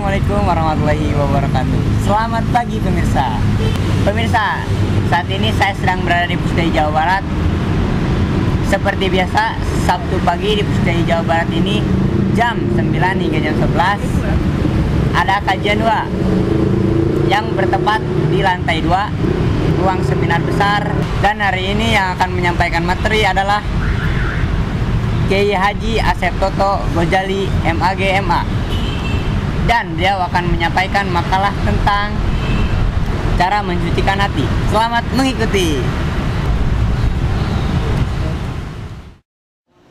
Assalamualaikum warahmatullahi wabarakatuh. Selamat pagi pemirsa. Pemirsa, saat ini saya sedang berada di Pusdai Jawa Barat. Seperti biasa, Sabtu pagi di Pusdai Jawa Barat ini jam 9 hingga jam 11 ada kajian 2 yang bertempat di lantai 2 ruang seminar besar, dan hari ini yang akan menyampaikan materi adalah Kiai Haji Asep Toto Gojali MAG MA, dan beliau akan menyampaikan makalah tentang cara mensucikan hati. Selamat mengikuti.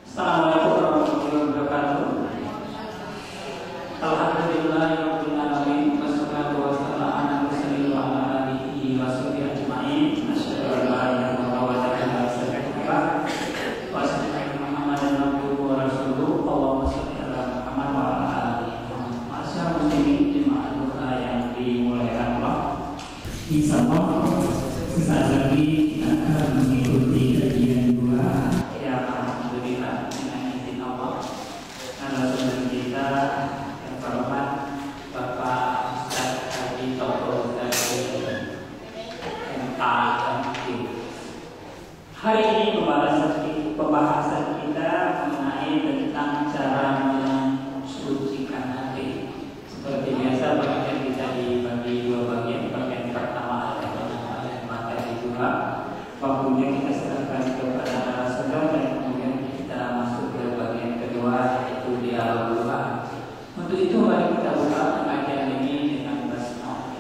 Assalamualaikum warahmatullahi wabarakatuh. Alhamdulillahirabbil alamin, wassalatu wassalamu ala rasulillah wa ala alihi wa sahbihi ajmain. Asyhadu an la ilaha illallah wa la ilaha illallah wa asyhadu anna Muhammadan abduhu wa rasuluhu. Allahumma shalli ala Muhammad wa ala ali Muhammad. Masyaallah muslimin jemaah doa yang dimuliakan Allah. Insyaallah sesaat lagi kita akan mengikuti kajian 2 yang alhamdulillah dengan izin Allah narasumber kita yang terhormat Bapak Ustaz Haji Toto Gojali MAG. Hari ini pembahasan kita mengenai tentang cara mensucikan hati. Seperti biasa bagian kita dibagi 2 bagian. Bagian pertama adalah materi 2. Waktunya kita serahkan kepada narasumber, dan kemudian kita masuk ke bagian kedua, yaitu dialog 2. Untuk itu mari kita buka pengajian ini dengan basmalah.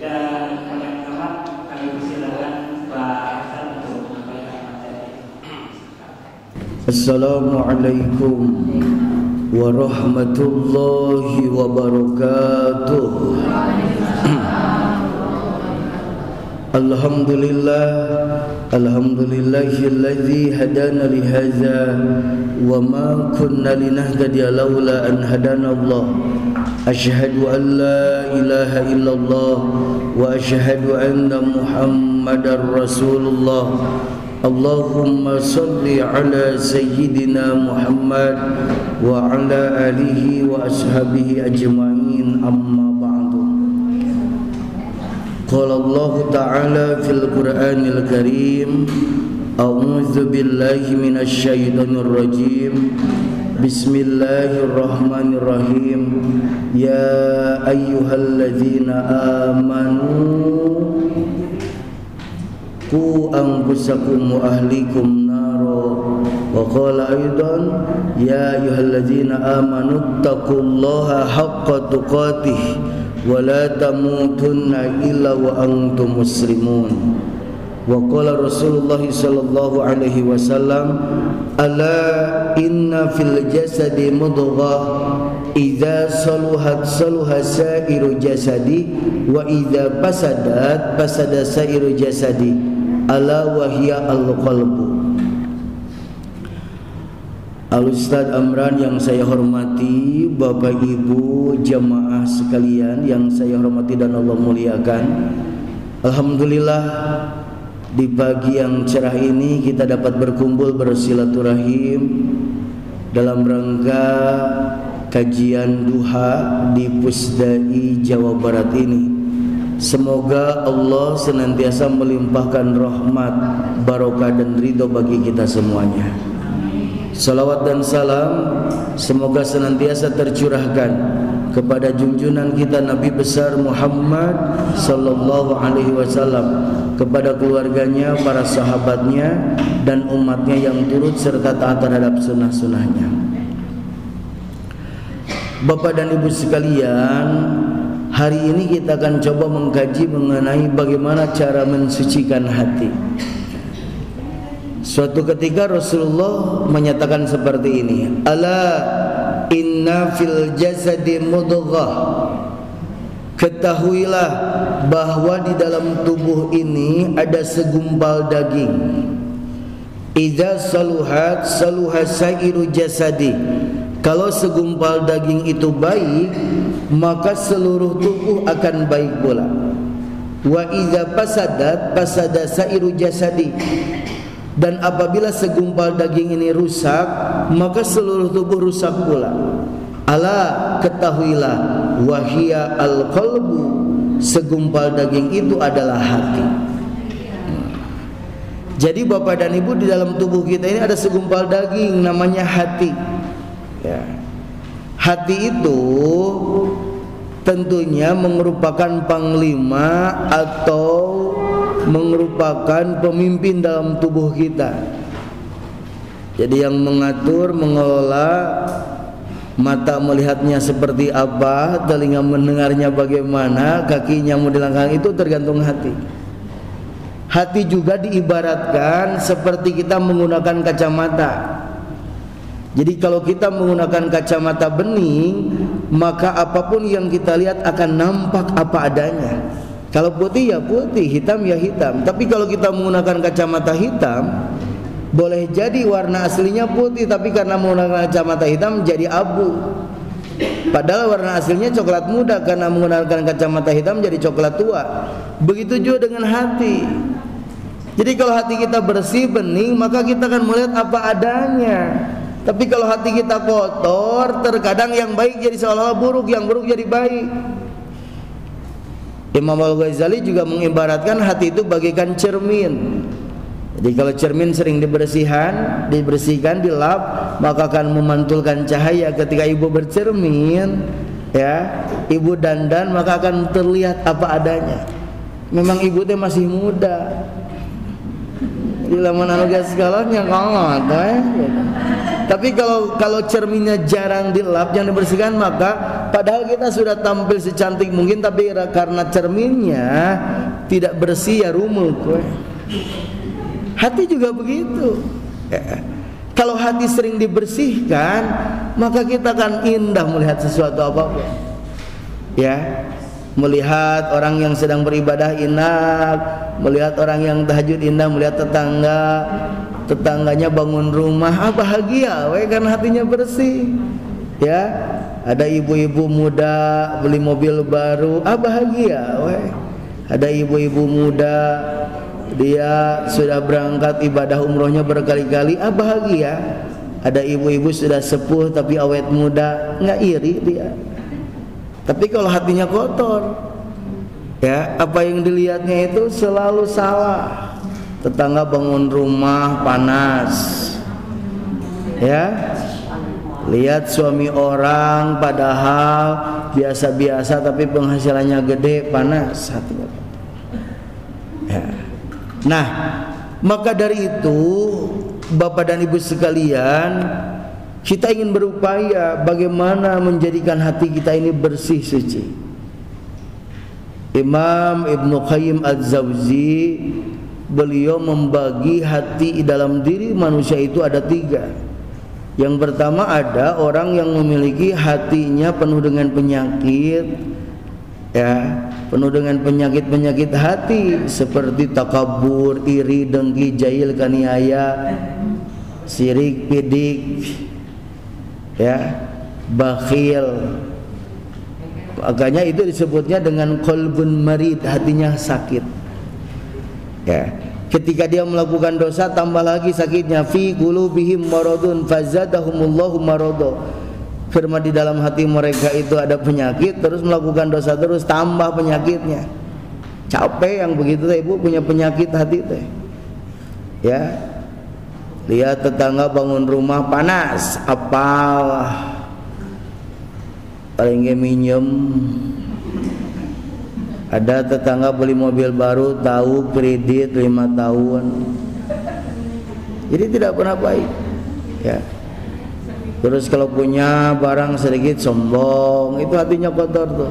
Dan yang pertama kami persilakan Pak Hasan untuk menyampaikan materi. Assalamualaikum warahmatullahi wabarakatuh. Alhamdulillahilladzi hadana li hadza wa ma kunna linahtadiya laula an hadana Allah. Asyhadu an la ilaha illallah wa asyhadu anna Muhammadar Rasulullah. Allahumma salli ala sayyidina Muhammad wa ala alihi wa ashabihi ajma'in, amma ba'du. Qala Allah Ta'ala fil Qur'anil Karim, a'udzu billahi minasy syaithanir rajim. Bismillahirrahmanirrahim. Ya ayyuhalladzina amanu qu anfusakum wa ahlikum naro. Wa qala aidan ya ayyuhalladzina amanu taqullaha haqqa tuqatih wa la tamutunna illa wa antum muslimun. Wa qala Rasulullah sallallahu alaihi wasallam, ala inna fil jasadi mudghah idza saluhat saluha sairu jasadi wa idza fasadat fasada sairu jasadi, ala wahya al-qalbu. Al-Ustaz Amran yang saya hormati, Bapak Ibu jamaah sekalian yang saya hormati dan Allah muliakan, alhamdulillah di pagi yang cerah ini kita dapat berkumpul bersilaturahim dalam rangka kajian duha di Pusdai Jawa Barat ini. Semoga Allah senantiasa melimpahkan rahmat, barokah dan ridho bagi kita semuanya. Salawat dan salam semoga senantiasa tercurahkan kepada junjungan kita Nabi besar Muhammad sallallahu alaihi wasallam, kepada keluarganya, para sahabatnya dan umatnya yang turut serta taat terhadap sunnah-sunnahnya. Bapak dan Ibu sekalian, hari ini kita akan coba mengkaji mengenai bagaimana cara mensucikan hati. Suatu ketika Rasulullah menyatakan seperti ini, ala inna fil jasadi mudghah. Ketahuilah bahwa di dalam tubuh ini ada segumpal daging. Idza saluhat saluha sairu jasadi. Kalau segumpal daging itu baik, maka seluruh tubuh akan baik pula. Wa idza fasadat fasada sairu jasadi. Dan apabila segumpal daging ini rusak, maka seluruh tubuh rusak pula. Ala ketahuilah, wahia al-qalbu, segumpal daging itu adalah hati. Jadi Bapak dan Ibu, di dalam tubuh kita ini ada segumpal daging namanya hati. Ya. Hati itu tentunya merupakan panglima atau merupakan pemimpin dalam tubuh kita. Jadi yang mengatur, mengelola, mata melihatnya seperti apa, telinga mendengarnya bagaimana, kakinya mau dilangkah, itu tergantung hati. Hati juga diibaratkan seperti kita menggunakan kacamata. Jadi kalau kita menggunakan kacamata bening, maka apapun yang kita lihat akan nampak apa adanya. Kalau putih ya putih, hitam ya hitam. Tapi kalau kita menggunakan kacamata hitam, boleh jadi warna aslinya putih, tapi karena menggunakan kacamata hitam jadi abu. Padahal warna aslinya coklat muda, karena menggunakan kacamata hitam jadi coklat tua. Begitu juga dengan hati. Jadi kalau hati kita bersih, bening, maka kita akan melihat apa adanya. Tapi kalau hati kita kotor, terkadang yang baik jadi seolah-olah buruk, yang buruk jadi baik. Imam Al-Ghazali juga mengibaratkan hati itu bagaikan cermin. Jadi kalau cermin sering dibersihkan, dilap, maka akan memantulkan cahaya. Ketika ibu bercermin, ya, ibu dandan, maka akan terlihat apa adanya. Memang ibu teh masih muda. Di laman anugerah segalanya kalau Tapi kalau cerminnya jarang dilap, jangan dibersihkan, maka padahal kita sudah tampil secantik mungkin, tapi karena cerminnya tidak bersih ya rumul. Hati juga begitu. Kalau hati sering dibersihkan, maka kita akan indah melihat sesuatu apapun. Ya, melihat orang yang sedang beribadah indah, melihat orang yang tahajud indah, melihat tetangganya bangun rumah, bahagia, karena hatinya bersih. Ya, ada ibu-ibu muda beli mobil baru, bahagia, ada ibu-ibu muda dia sudah berangkat ibadah umrohnya berkali-kali, bahagia. Ada ibu-ibu sudah sepuh tapi awet muda, nggak iri dia. Tapi kalau hatinya kotor, ya, apa yang dilihatnya itu selalu salah. Tetangga bangun rumah panas, ya, lihat suami orang padahal biasa-biasa tapi penghasilannya gede, panas hatinya. Ya. Nah, maka dari itu Bapak dan Ibu sekalian, kita ingin berupaya bagaimana menjadikan hati kita ini bersih, suci. Imam Ibnu Qayyim Az-Zawzi, beliau membagi hati dalam diri manusia itu ada 3. Yang pertama, ada orang yang memiliki hatinya penuh dengan penyakit, ya, penuh dengan penyakit-penyakit hati seperti takabur, iri, dengki, jahil, kaniaya, syirik, pidik, ya, bakhil. Makanya itu disebutnya dengan qalbun marid, hatinya sakit. Ya, ketika dia melakukan dosa tambah lagi sakitnya. Fi qulubihim maradun fazadahumullahu marada. Firman di dalam hati mereka itu ada penyakit, terus melakukan dosa terus, tambah penyakitnya. Capek yang begitu teh, ibu punya penyakit hati teh. Ya, lihat tetangga bangun rumah panas, apalah, paling minjem. Ada tetangga beli mobil baru, tahu kredit 5 tahun. Jadi tidak pernah baik. Ya. Terus kalau punya barang sedikit sombong, itu hatinya kotor tuh.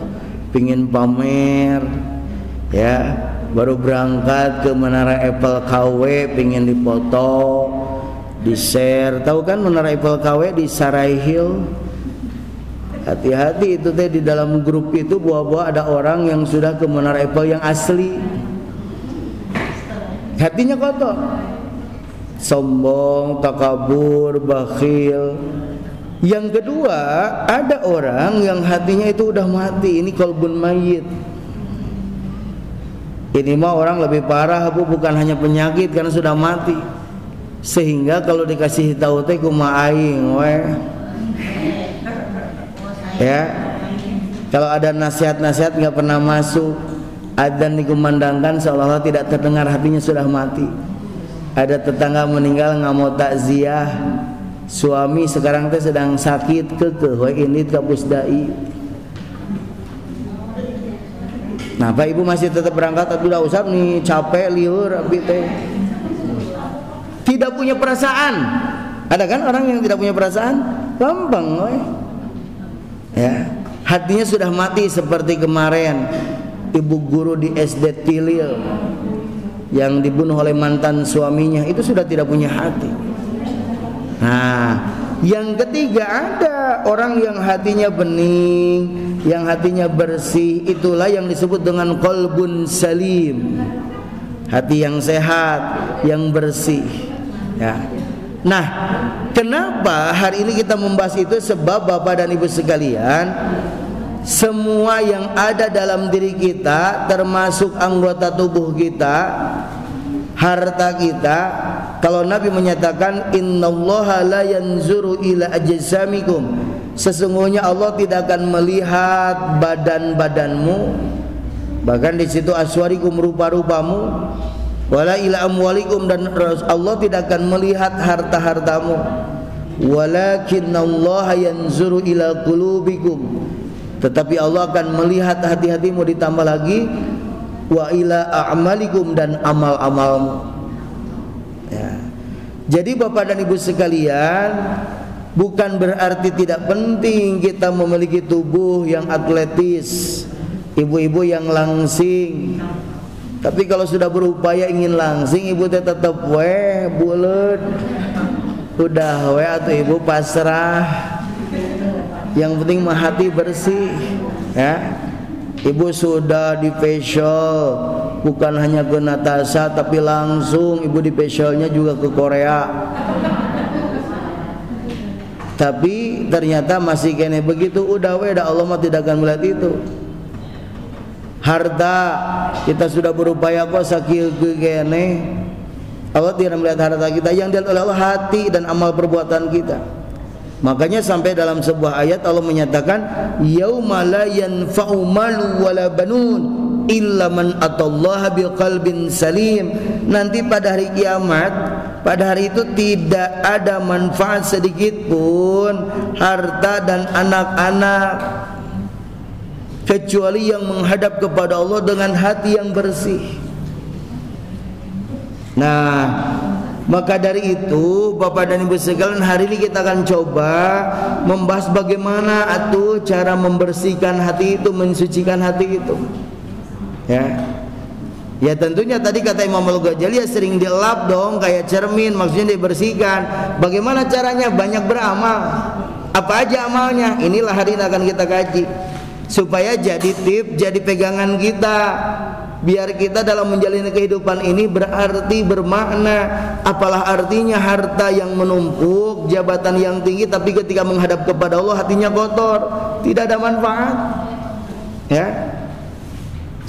Pingin pamer, ya, baru berangkat ke Menara Eiffel KW, pingin dipoto, di share. Tahu kan Menara Eiffel KW di Sarai Hill? Hati-hati itu teh, di dalam grup itu buah-buah ada orang yang sudah ke Menara Eiffel yang asli. Hatinya kotor, sombong, takabur, bakhil. Yang kedua, ada orang yang hatinya itu udah mati, ini qalbun mayyit. Ini mah orang lebih parah, Bu, bukan hanya penyakit karena sudah mati. Sehingga kalau dikasih tahu teh kumaha aing we. Ya, kalau ada nasihat-nasihat nggak pernah masuk, adzan dikumandangkan seolah-olah tidak terdengar, hatinya sudah mati. Ada tetangga meninggal nggak mau takziah, suami sekarang teh sedang sakit kekeh, ini kapusdai. Nah, Pak Ibu masih tetap berangkat atau udah usap nih, capek liur, abi teh. Tidak punya perasaan. Ada kan orang yang tidak punya perasaan? Gampang, woy. Ya, hatinya sudah mati seperti kemarin ibu guru di SD Tilil yang dibunuh oleh mantan suaminya, itu sudah tidak punya hati. Nah, yang ketiga ada orang yang hatinya bening, yang hatinya bersih, itulah yang disebut dengan qalbun salim, hati yang sehat, yang bersih. Ya. Nah, kenapa hari ini kita membahas itu? Sebab Bapak dan Ibu sekalian, semua yang ada dalam diri kita, termasuk anggota tubuh kita, harta kita, kalau Nabi menyatakan innallaha la yanzuru ila ajsamikum, sesungguhnya Allah tidak akan melihat badan-badanmu, bahkan di situ aswarikum, rupa-rupamu, wala ila amwalikum, dan Allah tidak akan melihat harta-hartamu, walakinallaha yanzuru ila qulubikum, tetapi Allah akan melihat hati-hatimu, ditambah lagi wa ila a'malikum, dan amal-amalmu. Ya. Jadi Bapak dan Ibu sekalian, bukan berarti tidak penting kita memiliki tubuh yang atletis, ibu-ibu yang langsing. Tapi kalau sudah berupaya ingin langsing, ibu tetap bulet. Udah atuh ibu pasrah. Yang penting mah hati bersih, ya. Ibu sudah di facial, bukan hanya ke Natasha, tapi langsung ibu di facialnya juga ke Korea. Tapi ternyata masih kene begitu, udah Allah mah tidak akan melihat itu. Harta kita sudah berupaya kok sakil kene, Allah tidak melihat harta kita, yang dilihat oleh Allah hati dan amal perbuatan kita. Makanya sampai dalam sebuah ayat Allah menyatakan yauma la yanfa'u malu wala banun illa man atallaha biqalbin salim. Nanti pada hari kiamat, pada hari itu tidak ada manfaat sedikit pun harta dan anak-anak, kecuali yang menghadap kepada Allah dengan hati yang bersih. Nah, maka dari itu Bapak dan Ibu sekalian, hari ini kita akan coba membahas bagaimana cara membersihkan hati itu, mensucikan hati itu. Ya tentunya tadi kata Imam Al-Ghazali, ya sering dielap dong kayak cermin, maksudnya dibersihkan. Bagaimana caranya? Banyak beramal. Apa aja amalnya? Inilah hari ini akan kita kaji, supaya jadi tip, jadi pegangan kita, biar kita dalam menjalani kehidupan ini berarti, bermakna. Apalah artinya harta yang menumpuk, jabatan yang tinggi, tapi ketika menghadap kepada Allah hatinya kotor, tidak ada manfaat. Ya.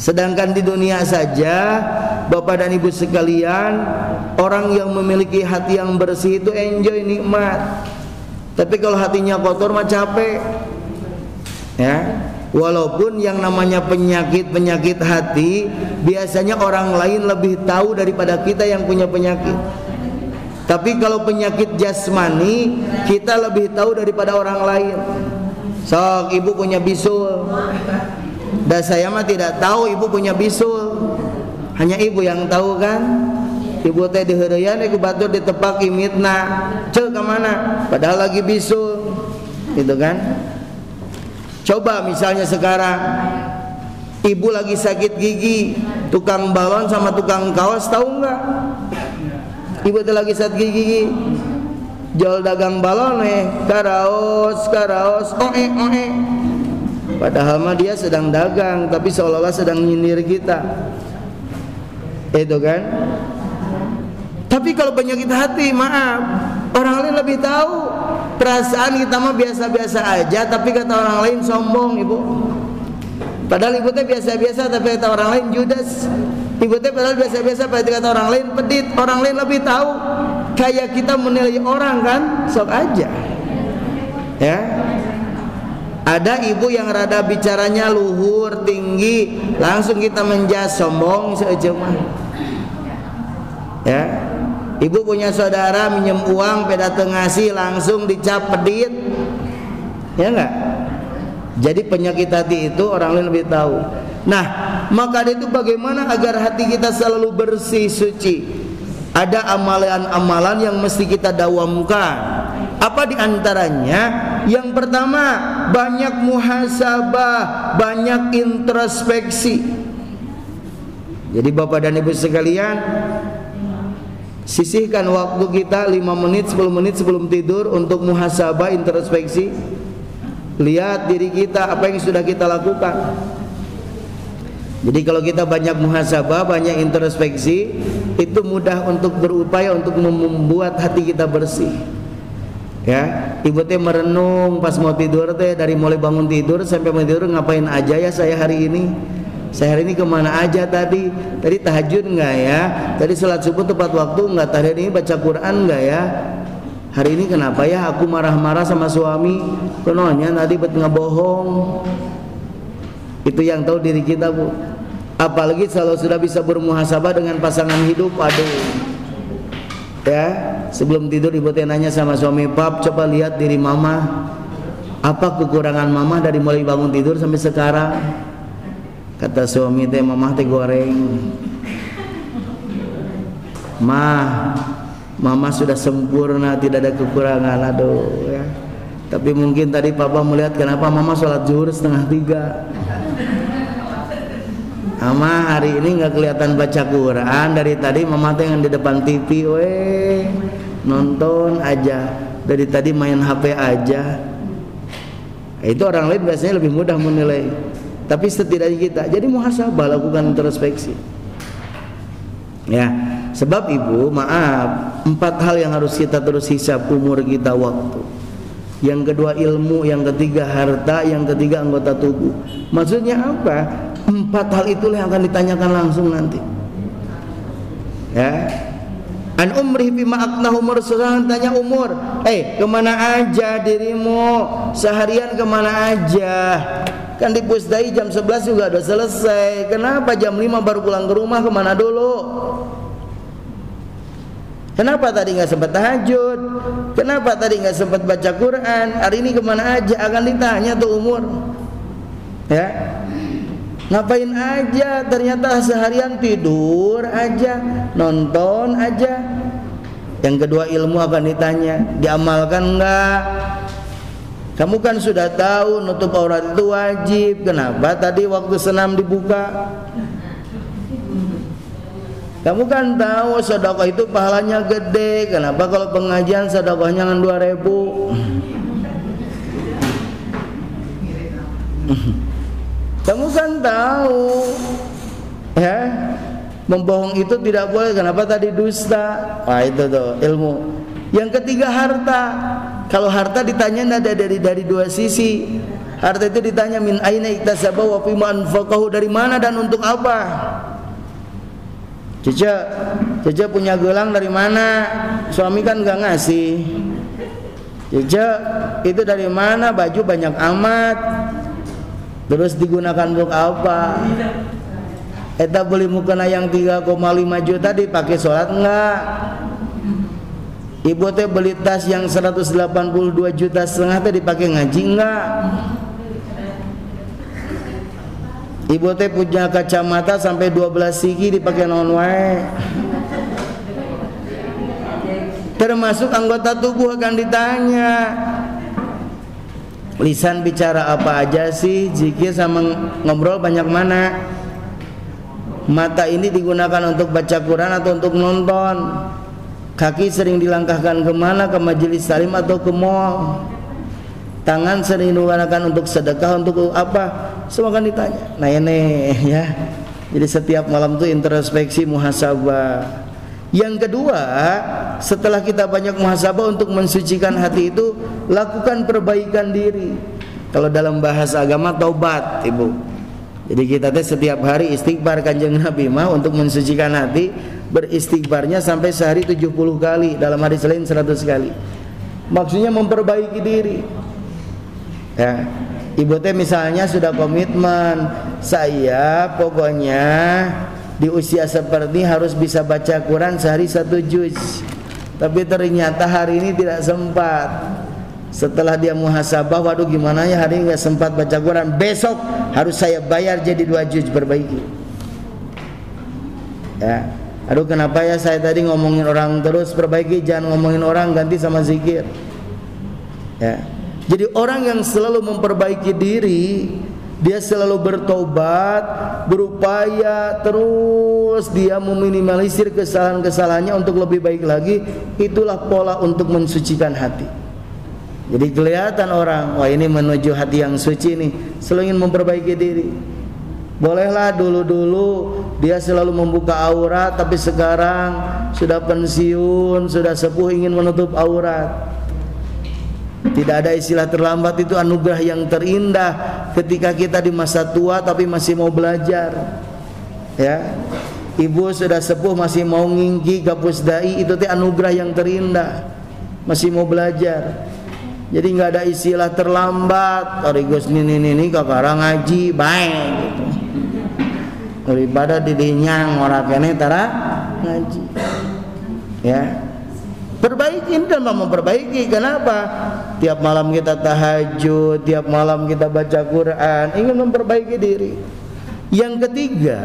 Sedangkan di dunia saja Bapak dan Ibu sekalian, orang yang memiliki hati yang bersih itu enjoy, nikmat. Tapi kalau hatinya kotor mah capek. Ya. Walaupun yang namanya penyakit hati, biasanya orang lain lebih tahu daripada kita yang punya penyakit. Tapi kalau penyakit jasmani, kita lebih tahu daripada orang lain. Sok ibu punya bisul, dan saya mah tidak tahu ibu punya bisul, hanya ibu yang tahu kan. Ibu teh diheureyan iku batur ditepak imitna, ceu ka mana? Padahal lagi bisul, gitu kan? Coba misalnya sekarang ibu lagi sakit gigi, tukang balon sama tukang kaos tahu nggak? Ibu tuh lagi sakit gigi, jual dagang balon karaos, oe. Padahal mah dia sedang dagang, tapi seolah-olah sedang nyindir kita, itu kan? Tapi kalau penyakit hati, maaf, orang lain lebih tahu. Perasaan kita mah biasa-biasa aja, tapi kata orang lain sombong ibu. Padahal ibu teh biasa-biasa, tapi kata orang lain judes. Ibu teh padahal biasa-biasa, tapi kata orang lain pedit. Orang lain lebih tahu. Kayak kita menilai orang kan, sok aja. Ya. Ada ibu yang rada bicaranya luhur, tinggi, langsung kita menjas, sombong saja mah. Ya. Ibu punya saudara minjem uang, peda ngasih, langsung dicap pedit. Ya enggak? Jadi penyakit hati itu orang lain lebih tahu. Nah, maka itu bagaimana agar hati kita selalu bersih, suci? Ada amalan-amalan yang mesti kita dawamkan. Apa diantaranya? Yang pertama, banyak muhasabah, banyak introspeksi. Jadi Bapak dan Ibu sekalian, sisihkan waktu kita 5 menit, 10 menit sebelum tidur untuk muhasabah, introspeksi. Lihat diri kita, apa yang sudah kita lakukan. Jadi kalau kita banyak muhasabah, banyak introspeksi, itu mudah untuk berupaya untuk membuat hati kita bersih. Ya, ibu teh merenung pas mau tidur teh, dari mulai bangun tidur sampai mau tidur, ngapain aja ya saya hari ini? Saya hari ini kemana aja tadi? Tadi tahajud enggak ya? Tadi sholat subuh tepat waktu enggak? Tadi ini baca Quran enggak ya? Hari ini kenapa ya aku marah-marah sama suami? Kononya tadi bet ngebohong. Itu yang tahu diri kita, Bu. Apalagi kalau sudah bisa bermuhasabah dengan pasangan hidup, aduh. Ya, sebelum tidur ibu teh nanya sama suami, "Pap, coba lihat diri mama. Apa kekurangan mama dari mulai bangun tidur sampai sekarang?" Kata suami teh, "Mama teh goreng." Mama sudah sempurna, tidak ada kekurangan. Aduh ya. Tapi mungkin tadi papa melihat kenapa mama sholat zuhur 2:30. Mama hari ini nggak kelihatan baca Quran, dari tadi mama teh yang di depan TV, nonton aja, dari tadi main HP aja. Itu orang lain biasanya lebih mudah menilai, tapi setidaknya kita. Jadi muhasabah, lakukan introspeksi. Ya, sebab ibu, maaf, 4 hal yang harus kita terus hisab: umur kita, waktu. Yang kedua ilmu, yang ketiga harta, yang ketiga anggota tubuh. Maksudnya apa? 4 hal itulah yang akan ditanyakan langsung nanti. Ya. An umri bima aqnahu umur, seorang tanya umur. Kemana aja dirimu? Seharian kemana aja? Kan di Pusdai jam 11 juga udah selesai. Kenapa jam 5 baru pulang ke rumah? Kemana dulu? Kenapa tadi nggak sempat tahajud? Kenapa tadi nggak sempat baca Quran? Hari ini kemana aja? Akan ditanya tuh umur. Ya. Ngapain aja? Ternyata seharian tidur aja, nonton aja. Yang kedua ilmu akan ditanya, diamalkan enggak? Kamu kan sudah tahu nutup aurat itu wajib. Kenapa tadi waktu senam dibuka? Kamu kan tahu sedekah itu pahalanya gede. Kenapa kalau pengajian sedekahnya 2.000? Kamu kan tahu, ya, membohong itu tidak boleh. Kenapa tadi dusta? Wah, itu tuh ilmu. Yang ketiga harta. Kalau harta ditanya ada dari 2 sisi. Harta itu ditanya min aina iktasaba wa fima anfaqahu, dari mana dan untuk apa? Cece punya gelang dari mana? Suami kan gak ngasih. Cece itu dari mana? Baju banyak amat. Terus digunakan untuk apa? Eta beli mukena yang 3,5 juta dipakai sholat enggak? Ibu teh beli tas yang 182,5 juta teh dipakai ngaji enggak? Ibu teh punya kacamata sampai 12 siki dipakai naon wae? Termasuk anggota tubuh akan ditanya. Lisan bicara apa aja sih? Zikir sama ngobrol banyak mana? Mata ini digunakan untuk baca Quran atau untuk nonton? Kaki sering dilangkahkan kemana? Ke majelis salim atau ke mall? Tangan sering digunakan untuk sedekah, untuk apa? Semua akan ditanya. Nah ini ya. Jadi setiap malam itu introspeksi, muhasabah. Yang kedua, setelah kita banyak muhasabah untuk mensucikan hati itu, lakukan perbaikan diri. Kalau dalam bahasa agama taubat, Ibu. Jadi kita setiap hari istighfar, Kanjeng Nabi mah untuk mensucikan hati, beristighfarnya sampai sehari 70 kali, dalam hadis lain 100 kali. Maksudnya memperbaiki diri. Ya. Ibu teh misalnya sudah komitmen, saya pokoknya di usia seperti harus bisa baca Quran sehari 1 juz. Tapi ternyata hari ini tidak sempat. Setelah dia muhasabah, waduh gimana ya hari ini nggak sempat baca Quran. Besok harus saya bayar jadi 2 juz, perbaiki. Ya, aduh kenapa ya saya tadi ngomongin orang terus, perbaiki, jangan ngomongin orang, ganti sama zikir. Ya. Jadi orang yang selalu memperbaiki diri, dia selalu bertobat, berupaya terus dia meminimalisir kesalahan-kesalahannya untuk lebih baik lagi. Itulah pola untuk mensucikan hati. Jadi kelihatan orang, wah ini menuju hati yang suci nih, selalu ingin memperbaiki diri. Bolehlah dulu-dulu dia selalu membuka aurat, tapi sekarang sudah pensiun, sudah sepuh ingin menutup aurat. Tidak ada istilah terlambat, itu anugerah yang terindah ketika kita di masa tua tapi masih mau belajar. Ya. Ibu sudah sepuh masih mau ngingki gapus dai, itu teh anugerah yang terindah. Masih mau belajar. Jadi nggak ada istilah terlambat. Origus ini kakara ngaji baik gitu. Daripada didinyang ora kene tara ngaji. Ya. Perbaiki dan memperbaiki. Kenapa? Tiap malam kita tahajud, tiap malam kita baca Quran, ingin memperbaiki diri. Yang ketiga,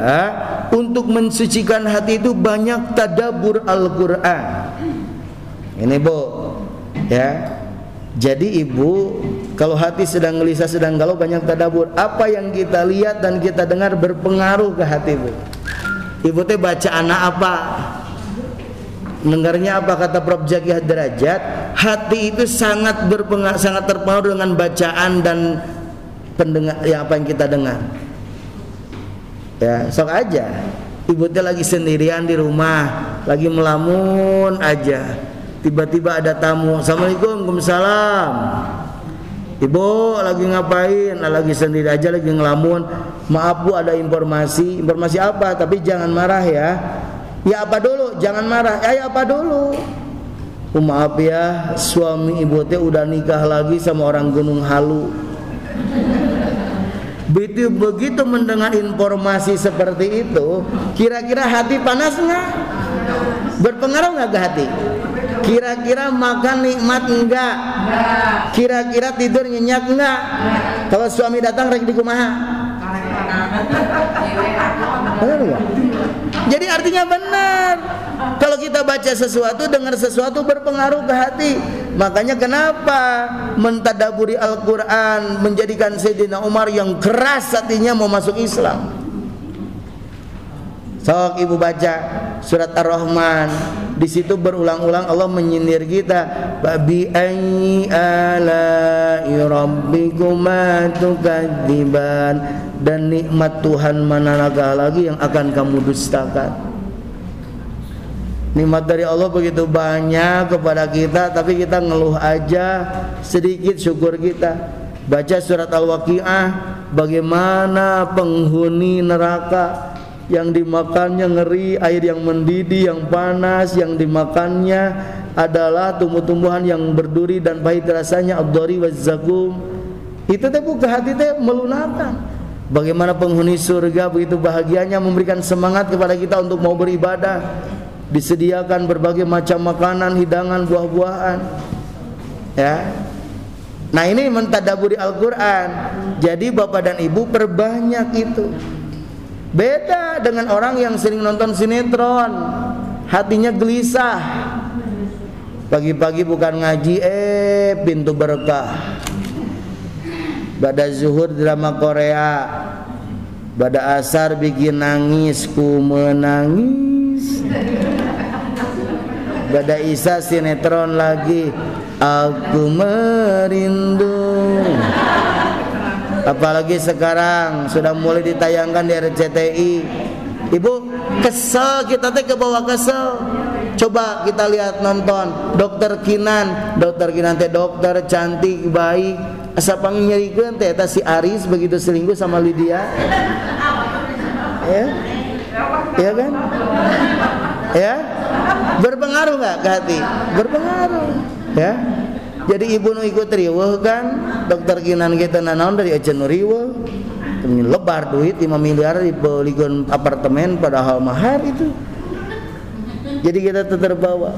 untuk mensucikan hati itu banyak tadabbur Al-Quran. Ini Bu, ya. Jadi ibu, kalau hati sedang gelisah, sedang galau, banyak tadabbur. Apa yang kita lihat dan kita dengar berpengaruh ke hati ibu. Ibu teh baca anak apa? Dengarnya apa? Kata Prof. Zaki Derajat, hati itu sangat berpengaruh, sangat terpengaruh dengan bacaan dan pendengar, ya, apa yang kita dengar. Ya, sok aja. Ibu teh lagi sendirian di rumah, lagi melamun aja. Tiba-tiba ada tamu. Assalamualaikum, waalaikumsalam. Ibu lagi ngapain? Lagi sendiri aja, lagi ngelamun. Maaf Bu, ada informasi. Informasi apa? Tapi jangan marah ya. Ya apa dulu? Jangan marah. Ya apa dulu? Maaf ya, suami ibu teh udah nikah lagi sama orang Gunung Halu. Begitu mendengar informasi seperti itu, kira-kira hati panas nggak? Berpengaruh nggak ke hati? Kira-kira makan nikmat enggak? Kira-kira tidur nyenyak enggak? Kalau suami datang rek di kumaha? Benar enggak? Jadi artinya benar. Kalau kita baca sesuatu, dengar sesuatu berpengaruh ke hati. Makanya kenapa mentadaburi Al-Quran menjadikan Sayyidina Umar yang keras hatinya mau masuk Islam. Sok ibu baca surat Ar-Rahman. Di situ berulang-ulang Allah menyindir kita. Bi ayyi ala'i rabbikuma tukadziban. Dan nikmat Tuhan manakah lagi yang akan kamu dustakan. Nikmat dari Allah begitu banyak kepada kita, tapi kita ngeluh aja, sedikit syukur kita. Baca surat Al-Waqi'ah, bagaimana penghuni neraka yang dimakannya ngeri, air yang mendidih, yang panas, yang dimakannya adalah tumbuh-tumbuhan yang berduri dan pahit rasanya, ad-dhari waz-zakum. Itu teh ke hati teh melunakkan. Bagaimana penghuni surga begitu bahagianya, memberikan semangat kepada kita untuk mau beribadah. Disediakan berbagai macam makanan, hidangan, buah-buahan. Ya. Nah, ini mentadaburi Al-Quran. Jadi bapak dan ibu perbanyak itu. Beda dengan orang yang sering nonton sinetron, hatinya gelisah. Pagi-pagi bukan ngaji, pintu berkah. Bada zuhur drama Korea, bada asar bikin nangis, ku menangis. Bada isya sinetron lagi, aku merindu. Apalagi sekarang sudah mulai ditayangkan di RCTI. Ibu kesel, kita teh ke bawah kesel. Coba kita lihat nonton Dokter Kinan. Dokter Kinan teh dokter cantik, baik. Asa pangyarikeun teh eta si Aris begitu selingkuh sama Lydia. Ya? Ya kan? Ya? Berpengaruh enggak ke hati? Berpengaruh, ya. Jadi ibu nu ikut riweuh kan, dokter kinan kita nanaon dari acan riweuh. Lebar duit 5 miliar dibelikan apartemen padahal mahal itu. Jadi kita terbawa.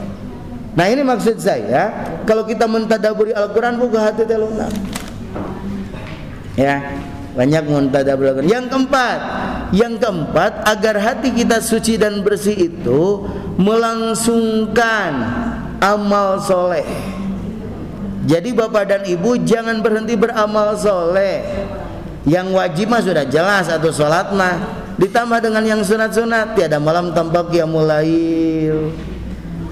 Nah ini maksud saya, kalau kita mentadaburi Al-Quran buka hati teh lunak. Ya, banyak mentadaburi Al-Quran. Yang keempat, agar hati kita suci dan bersih itu melangsungkan amal soleh. Jadi bapak dan ibu jangan berhenti beramal soleh. Yang wajib mah sudah jelas, atau sholat mah ditambah dengan yang sunat-sunat. Tiada malam tanpa qiyamul lail,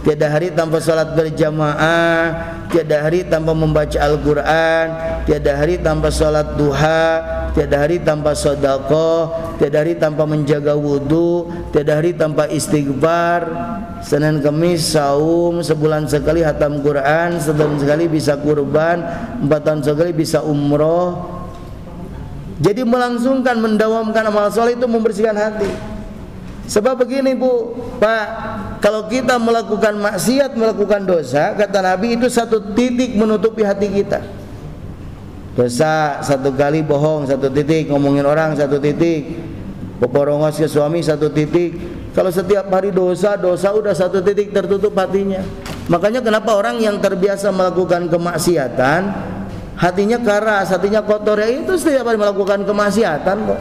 tiada hari tanpa sholat berjamaah, tiada hari tanpa membaca Al-Quran, tiada hari tanpa sholat duha, tiada hari tanpa sedekah, tiada hari tanpa menjaga wudu, tiada hari tanpa istighfar. Senin Kamis saum, sebulan sekali hatam Quran, setahun sekali bisa kurban, 4 tahun sekali bisa umroh. Jadi melangsungkan, mendawamkan amal soleh itu membersihkan hati. Sebab begini Bu, Pak, kalau kita melakukan maksiat, melakukan dosa, kata Nabi itu satu titik menutupi hati kita. Dosa satu kali, bohong satu titik, ngomongin orang satu titik, peporongos ke suami satu titik. Kalau setiap hari dosa udah satu titik tertutup hatinya. Makanya kenapa orang yang terbiasa melakukan kemaksiatan hatinya keras, hatinya kotor, ya itu setiap hari melakukan kemaksiatan kok.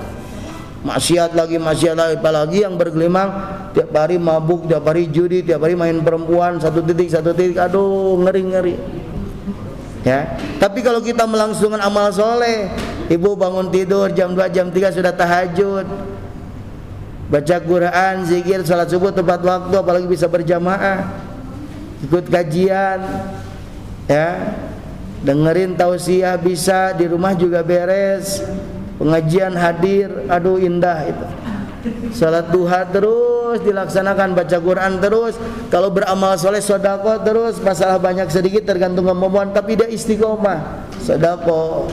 Maksiat lagi, apalagi yang bergelimang tiap hari mabuk, tiap hari judi, tiap hari main perempuan, satu titik, aduh ngeri. Ya, tapi kalau kita melangsungkan amal soleh, ibu bangun tidur jam 2, jam 3 sudah tahajud, baca Quran, zikir, salat subuh tepat waktu, apalagi bisa berjamaah, ikut kajian, ya, dengerin tausiah bisa, di rumah juga beres, pengajian hadir, aduh indah itu. Salat duha terus dilaksanakan, baca Quran terus, kalau beramal soleh sedekah terus, masalah banyak sedikit tergantung kemampuan, tapi dia istiqomah sedekah,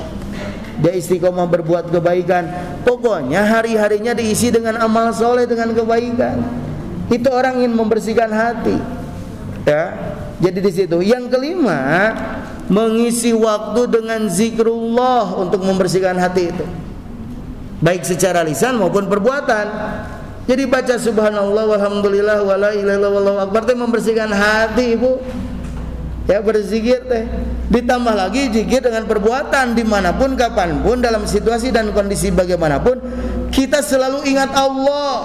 dia istiqomah berbuat kebaikan. Pokoknya hari-harinya diisi dengan amal soleh, dengan kebaikan. Itu orang ingin membersihkan hati. Ya, jadi di situ. Yang kelima, mengisi waktu dengan zikrullah untuk membersihkan hati itu, baik secara lisan maupun perbuatan. Jadi baca subhanallah walhamdulillah wala ilaha illallah wallahu akbar teh membersihkan hati ibu. Ya, berzikir teh. Ditambah lagi zikir dengan perbuatan, dimanapun kapanpun, dalam situasi dan kondisi bagaimanapun, kita selalu ingat Allah.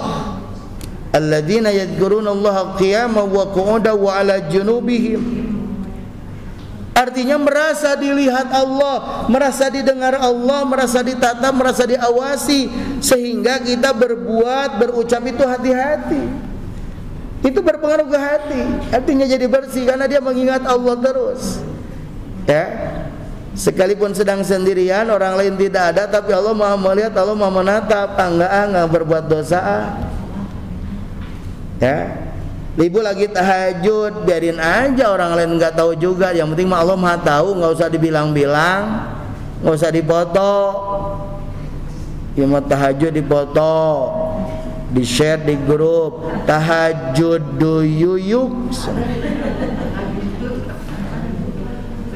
Alladzina yadhkurunallaha qiyaman wa qu'udan wa 'ala junubihim. Artinya merasa dilihat Allah, merasa didengar Allah, merasa ditatap, merasa diawasi, sehingga kita berbuat, berucap itu hati-hati. Itu berpengaruh ke hati, artinya jadi bersih karena dia mengingat Allah terus. Ya, sekalipun sedang sendirian, orang lain tidak ada, tapi Allah Maha melihat, Allah Maha menatap. Enggak berbuat dosa. Ya, ibu lagi tahajud, biarin aja, orang lain nggak tahu juga. Yang penting Allah Maha tahu, nggak usah dibilang-bilang, nggak usah dipoto. Ya, mau tahajud dipoto, di share di grup tahajud duyuyuk.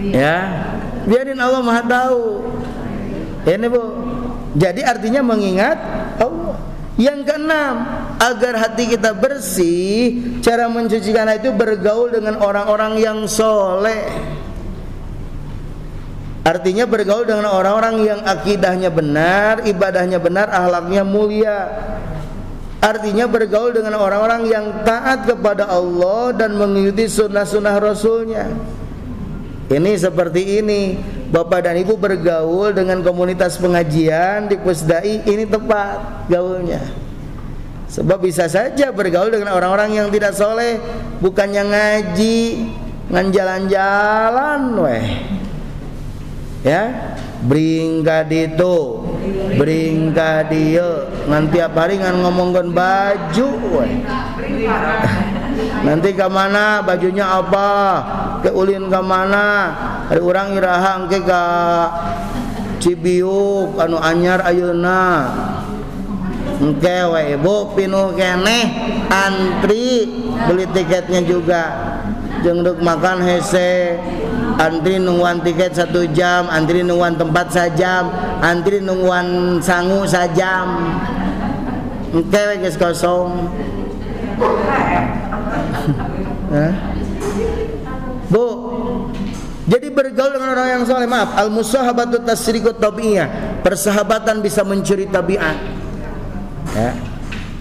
Ya, biarin Allah Maha tahu. Ini Bu. Jadi artinya mengingat Allah. Yang keenam, agar hati kita bersih, cara mencucikan hati itu bergaul dengan orang-orang yang soleh. Artinya bergaul dengan orang-orang yang akidahnya benar, ibadahnya benar, akhlaknya mulia. Artinya bergaul dengan orang-orang yang taat kepada Allah dan mengikuti sunnah-sunnah Rasulnya. Ini seperti ini, Bapak dan Ibu bergaul dengan komunitas pengajian di Pusdai, ini tepat gaulnya. Sebab bisa saja bergaul dengan orang-orang yang tidak soleh, bukannya ngaji, ngan jalan-jalan weh. Ya, bringka ditu, bringka dieu, ngan tiap hari ngan ngomongkeun baju weh. Nanti ke mana bajunya apa, ke ulin ke mana, ada orang iraha engke ka Cibiuk anu anyar ayeuna, engke we ibu pinuh keneh antri beli tiketnya juga, jeung deuk makan hese antri nungguan tiket 1 jam, antri nungguan tempat sajam, antri nungguan sangu sajam. Engke geus kosong. Bu, jadi bergaul dengan orang yang soleh, maaf, al-musahabatu tasriqut tabi'iyah, persahabatan bisa mencuri tabiat. Ya.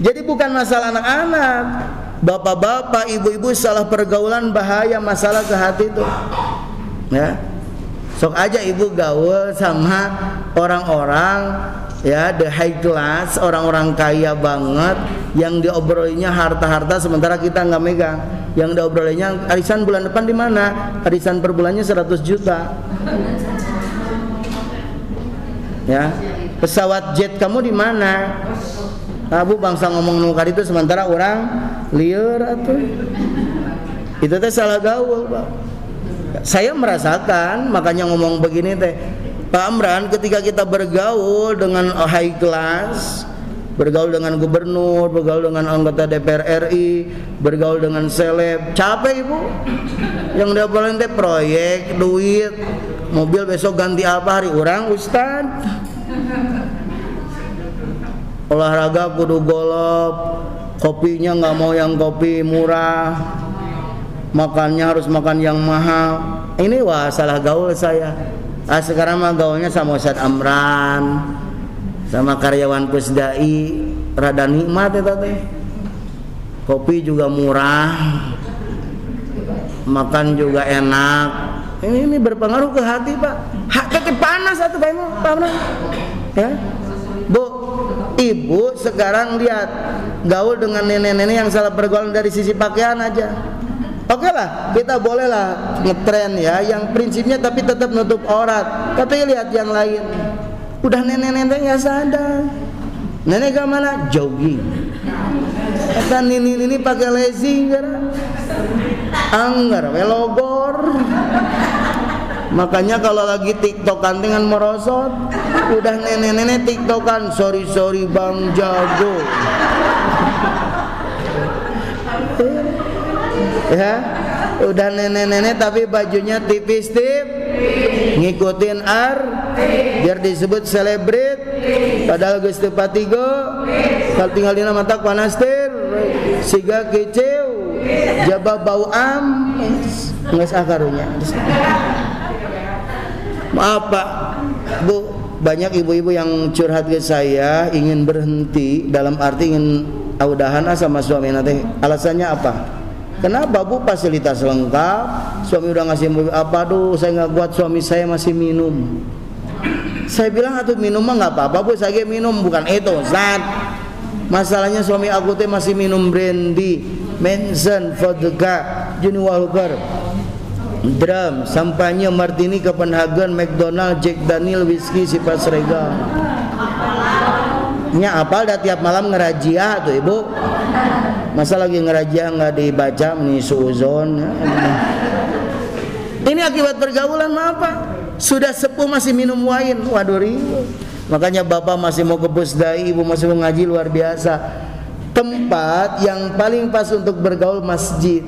Jadi bukan masalah anak-anak, bapak-bapak, ibu-ibu salah pergaulan bahaya masalah ke hati itu. Ya. Sok aja ibu gaul sama orang-orang ya the high class, orang-orang kaya banget yang diobrolinya harta-harta sementara kita nggak megang. Yang diobrolinya arisan bulan depan di mana? Arisan per bulannya 100 juta. Ya. Pesawat jet kamu di mana? Abu bangsa ngomong nukar itu sementara orang liar atuh. Itu teh salah gaul, Pak. Saya merasakan, makanya ngomong begini teh. Pak Amran, ketika kita bergaul dengan high class, bergaul dengan gubernur, bergaul dengan anggota DPR RI, bergaul dengan seleb, capek ibu. Yang dia paling teh proyek, duit, mobil besok ganti apa hari orang ustad. Olahraga kudu golop, kopinya nggak mau yang kopi murah, makannya harus makan yang mahal. Ini wah salah gaul saya. Sekarang mah gaulnya sama Ustaz Amran, sama karyawan Pusdai, rada nikmat ya teh. Kopi juga murah, makan juga enak. Ini berpengaruh ke hati, Pak. Hati panas satu Pak Amran. Ya. Bu, ibu sekarang lihat gaul dengan nenek-nenek yang salah pergaulan dari sisi pakaian aja. Oke lah, kita bolehlah ngetren ya, yang prinsipnya tapi tetap nutup aurat. Tapi lihat yang lain, udah nenek-nenek nggak sadar. Nenek ke mana? Jogging. Kata nini pakai legging, anggar, welogor. Makanya kalau lagi tiktokan dengan merosot, udah nenek-nenek tiktokan, sorry bang jago. Ya, udah nenek-nenek tapi bajunya tipis-tip, ngikutin biar disebut selebrit, padahal geus teu patigo, kalau tinggal dina mata panas tir, siga keceu, jabah bau geus akarunya. Maaf Pak, Bu, banyak ibu-ibu yang curhat ke saya ingin berhenti, dalam arti ingin udahan sama suami nanti. Alasannya apa? Kenapa Bu, fasilitas lengkap, suami udah ngasih mobil apa, aduh saya nggak kuat, suami saya masih minum. Saya bilang atuh minum mah nggak apa-apa Bu, saya minum, bukan itu Zat. Masalahnya suami aku teh masih minum brandy, Manson, vodka, Johnny Walker, drum, sampanye, martini, Copenhagen, McDonald, Jack Daniel, whisky, Chivas Regal. Nya apal dah tiap malam ngerajia tuh ibu. Masa lagi ngerajia nggak dibaca nih suuzon. Ini akibat pergaulan apa? Sudah sepuh masih minum wine, waduh ribu. Makanya bapak masih mau ke Pusdai, ibu masih mau ngaji, luar biasa. Tempat yang paling pas untuk bergaul masjid.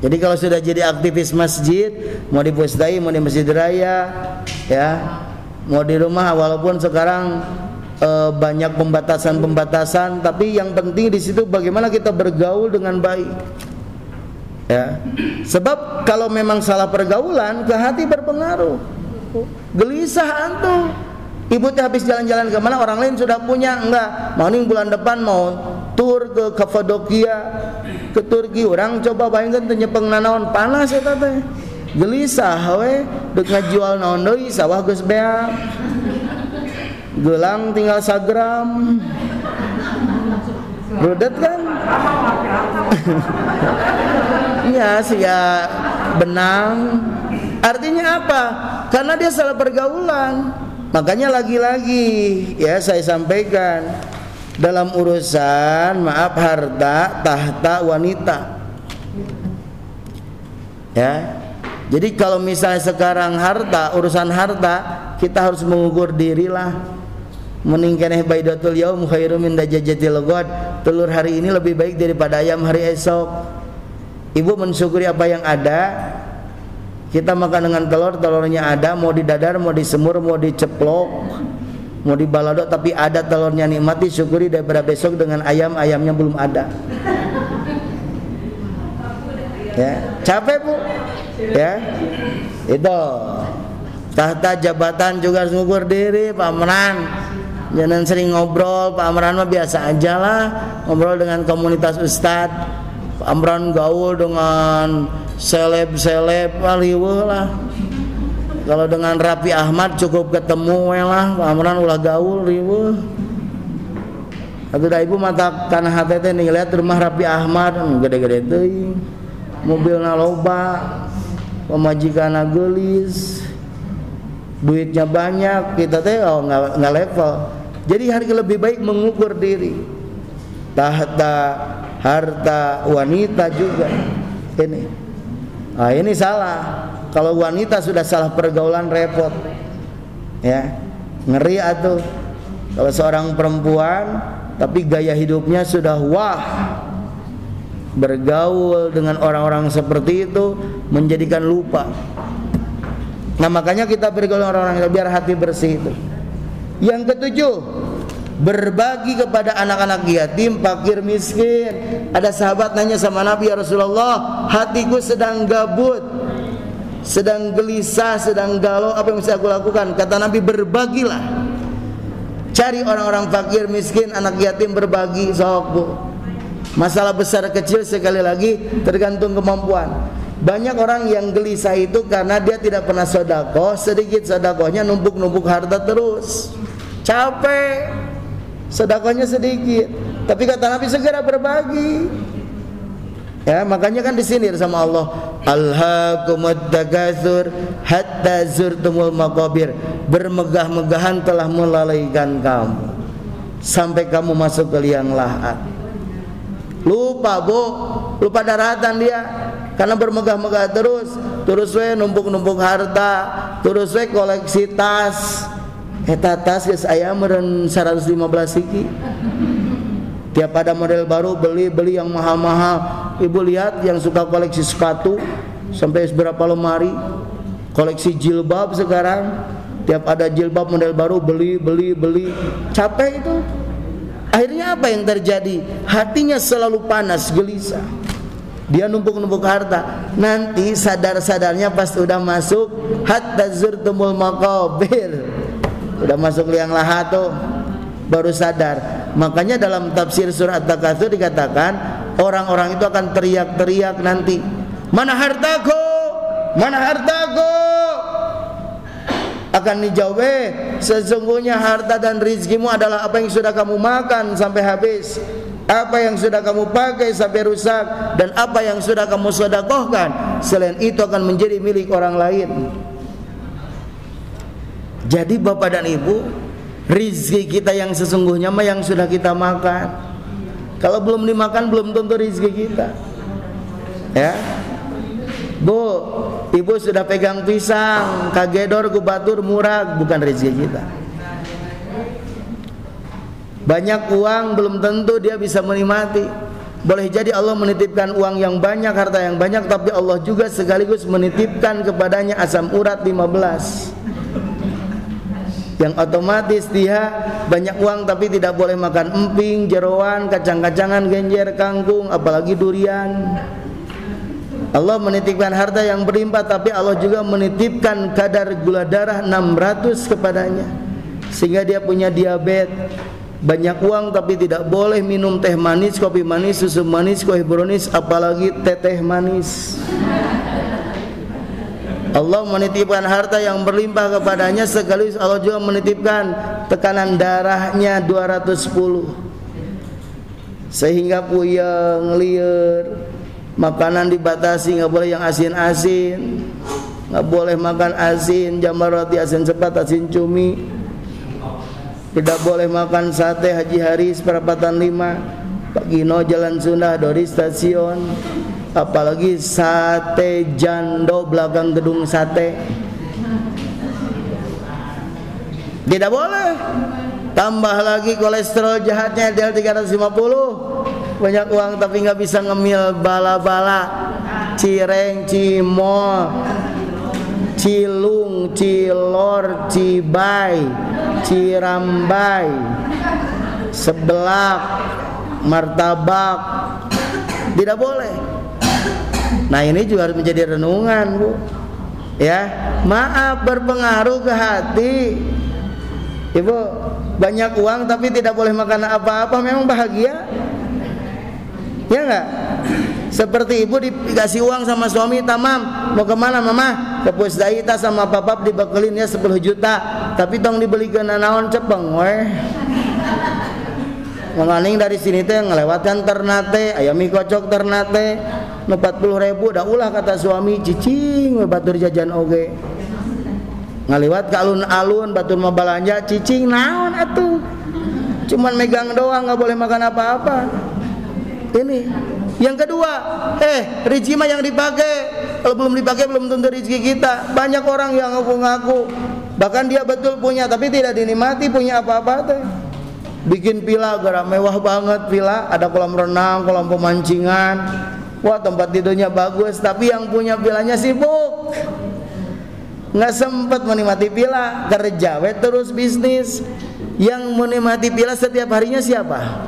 Jadi kalau sudah jadi aktivis masjid, mau di Pusdai, mau di Masjid Raya, ya, mau di rumah, walaupun sekarang banyak pembatasan, tapi yang penting di situ bagaimana kita bergaul dengan baik. Ya. Sebab kalau memang salah pergaulan, ke hati berpengaruh. Gelisah antum. Ibu teh habis jalan-jalan ke mana, orang lain sudah punya, enggak. Mau nih bulan depan mau tur ke Kapadokia, ke Turki, orang coba bayangkan teh nyepeng nanaon panas eta teh. Gelisah we, deuk ngajual naon deui, sawah geus beak. Gelang tinggal sagram. Rudet kan? Iya sih ya, benang. Artinya apa? Karena dia salah pergaulan. Makanya lagi-lagi ya saya sampaikan, dalam urusan maaf harta, tahta, wanita. Ya. Jadi kalau misalnya sekarang harta, urusan harta, kita harus mengukur dirilah. Mending keneh baidatul yaum khairum min dajajatil ghad. Telur hari ini lebih baik daripada ayam hari esok. Ibu mensyukuri apa yang ada, Kita makan dengan telur, telurnya ada, mau didadar, mau disemur, mau diceplok, mau dibalado, tapi ada telurnya, nikmati, syukuri. Daripada besok dengan ayam, ayamnya belum ada. Ya, capek Bu. Ya, itu. Tahta jabatan juga harus ngukur diri, Pak Amran. Jangan sering ngobrol, Pak Amran mah biasa aja lah, ngobrol dengan komunitas ustadz. Pak Amran gaul dengan seleb-seleb, waliwuh lah. Kalau dengan Rapi Ahmad cukup ketemu lah, Pak Amran ulah gaul riwuh. Atuh da ibu mata kana hate teh lihat rumah Rapi Ahmad gede-gede teuing. Mobilna loba, pemajikanna geulis, duitnya banyak, kita teh nggak level. Jadi lebih baik mengukur diri. Tahta harta wanita juga ini. Nah, ini salah. Kalau wanita sudah salah pergaulan repot. Ya. Ngeri atuh. Kalau seorang perempuan tapi gaya hidupnya sudah wah, bergaul dengan orang-orang seperti itu menjadikan lupa. Nah, makanya kita bergaul dengan orang-orang itu biar hati bersih itu. Yang ketujuh, berbagi kepada anak-anak yatim, fakir, miskin. Ada sahabat nanya sama Nabi, ya Rasulullah, hatiku sedang gabut, sedang gelisah, sedang galau, apa yang bisa aku lakukan? Kata Nabi, berbagilah. Cari orang-orang fakir, miskin, anak yatim, berbagi. Sok Bu. Masalah besar kecil sekali lagi tergantung kemampuan. Banyak orang yang gelisah itu karena dia tidak pernah sedekah, sedikit sedekahnya numpuk-numpuk harta terus. Capek, sedekahnya sedikit. Tapi kata Nabi segera berbagi. Ya, makanya kan disindir sama Allah, alhaakumut takatsur hatta zurtumul maqabir. Bermegah-megahan telah melalaikan kamu sampai kamu masuk ke liang lahat. Lupa Bu, lupa daratan dia karena bermegah-megah terus we numpuk-numpuk harta, terus we koleksi tas. Eta tas geus aya meureun 115 hiji. Tiap ada model baru beli yang mahal-mahal. Ibu lihat yang suka koleksi sepatu sampai berapa lemari. Koleksi jilbab sekarang, tiap ada jilbab model baru beli. Capek itu. Akhirnya apa yang terjadi? Hatinya selalu panas, gelisah. Dia numpuk-numpuk harta. Nanti sadar-sadarnya pas udah masuk hatta zurtumul maqabir, udah masuk liang lahat tuh, baru sadar. Makanya dalam tafsir surat At-Takatsur dikatakan orang-orang itu akan teriak-teriak nanti, mana hartaku, mana hartaku. Akan dijawab, sesungguhnya harta dan rizkimu adalah apa yang sudah kamu makan sampai habis, apa yang sudah kamu pakai sampai rusak, dan apa yang sudah kamu sedekahkan. Selain itu akan menjadi milik orang lain. Jadi Bapak dan Ibu, rizki kita yang sesungguhnya mah yang sudah kita makan. Kalau belum dimakan belum tentu rizki kita. Ya, Bu, Ibu sudah pegang pisang, kagedor, kubatur, murag, bukan rezeki kita. Banyak uang belum tentu dia bisa menikmati. Boleh jadi Allah menitipkan uang yang banyak, harta yang banyak, tapi Allah juga sekaligus menitipkan kepadanya asam urat 15. Yang otomatis dia banyak uang tapi tidak boleh makan emping, jeroan, kacang-kacangan, genjer, kangkung, apalagi durian. Allah menitipkan harta yang berlimpah, tapi Allah juga menitipkan kadar gula darah 600 kepadanya, sehingga dia punya diabetes. Banyak uang tapi tidak boleh minum teh manis, kopi manis, susu manis, kue brownies, apalagi teteh manis. Allah menitipkan harta yang berlimpah kepadanya, sekaligus Allah juga menitipkan tekanan darahnya 210, sehingga puyeng, liur. Makanan dibatasi, nggak boleh yang asin-asin, nggak boleh makan asin, jambar roti, asin sepat, asin cumi. Tidak boleh makan sate Haji Haris perapatan 5, Pak Gino Jalan Sunda, Dori Stasiun, apalagi sate jando belakang gedung sate. Tidak boleh. Tambah lagi kolesterol jahatnya LDL 350. Banyak uang tapi nggak bisa ngemil bala-bala, cireng, cimol, Cilung, Cilor, Cibai, Cirambai, Seblak, martabak, tidak boleh. Nah ini juga harus menjadi renungan, Bu. Ya, maaf berpengaruh ke hati. Ibu banyak uang tapi tidak boleh makan apa-apa, memang bahagia? Ya enggak? Seperti ibu dikasih uang sama suami, tamam, mau kemana mama? Ke Pusdaita sama papap dibekelin ya 10 juta, tapi tong dibelikan naon cepeng weh. Menganing dari sini teh ngelewatkan Ternate, ayam mie kocok Ternate, 40.000 dah ulah kata suami, cicing batur jajan oge. Ngaliwat ke alun-alun batur mau balanja, cicing naon atuh. Cuman megang doang, nggak boleh makan apa-apa. Ini. Yang kedua, rezeki mah yang dipakai. Kalau belum dipakai belum tentu rezeki kita. Banyak orang yang ngaku-ngaku, bahkan dia betul punya tapi tidak dinikmati punya apa-apa teh. Bikin villa gara mewah banget villa, ada kolam renang, kolam pemancingan. Wah, tempat tidurnya bagus, tapi yang punya villanya sibuk. Nggak sempat menikmati villa, kerja terus bisnis. Yang menikmati villa setiap harinya siapa?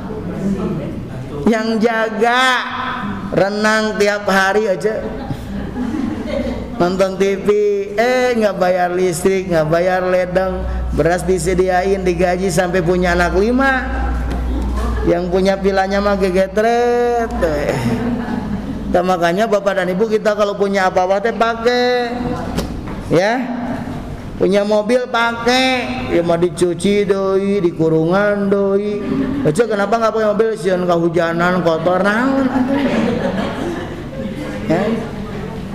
Yang jaga, renang tiap hari aja, nonton TV, nggak bayar listrik, nggak bayar ledeng, beras disediain, digaji sampai punya anak 5. Yang punya villanya mah gegetret. Nah, makanya bapak dan ibu kita kalau punya apa-apa teh pakai, ya. Punya mobil pakai, ya mau dicuci doi, di kurungan doi. Aja kenapa nggak punya mobil? Sian kehujanan, kotor, naon. Ya.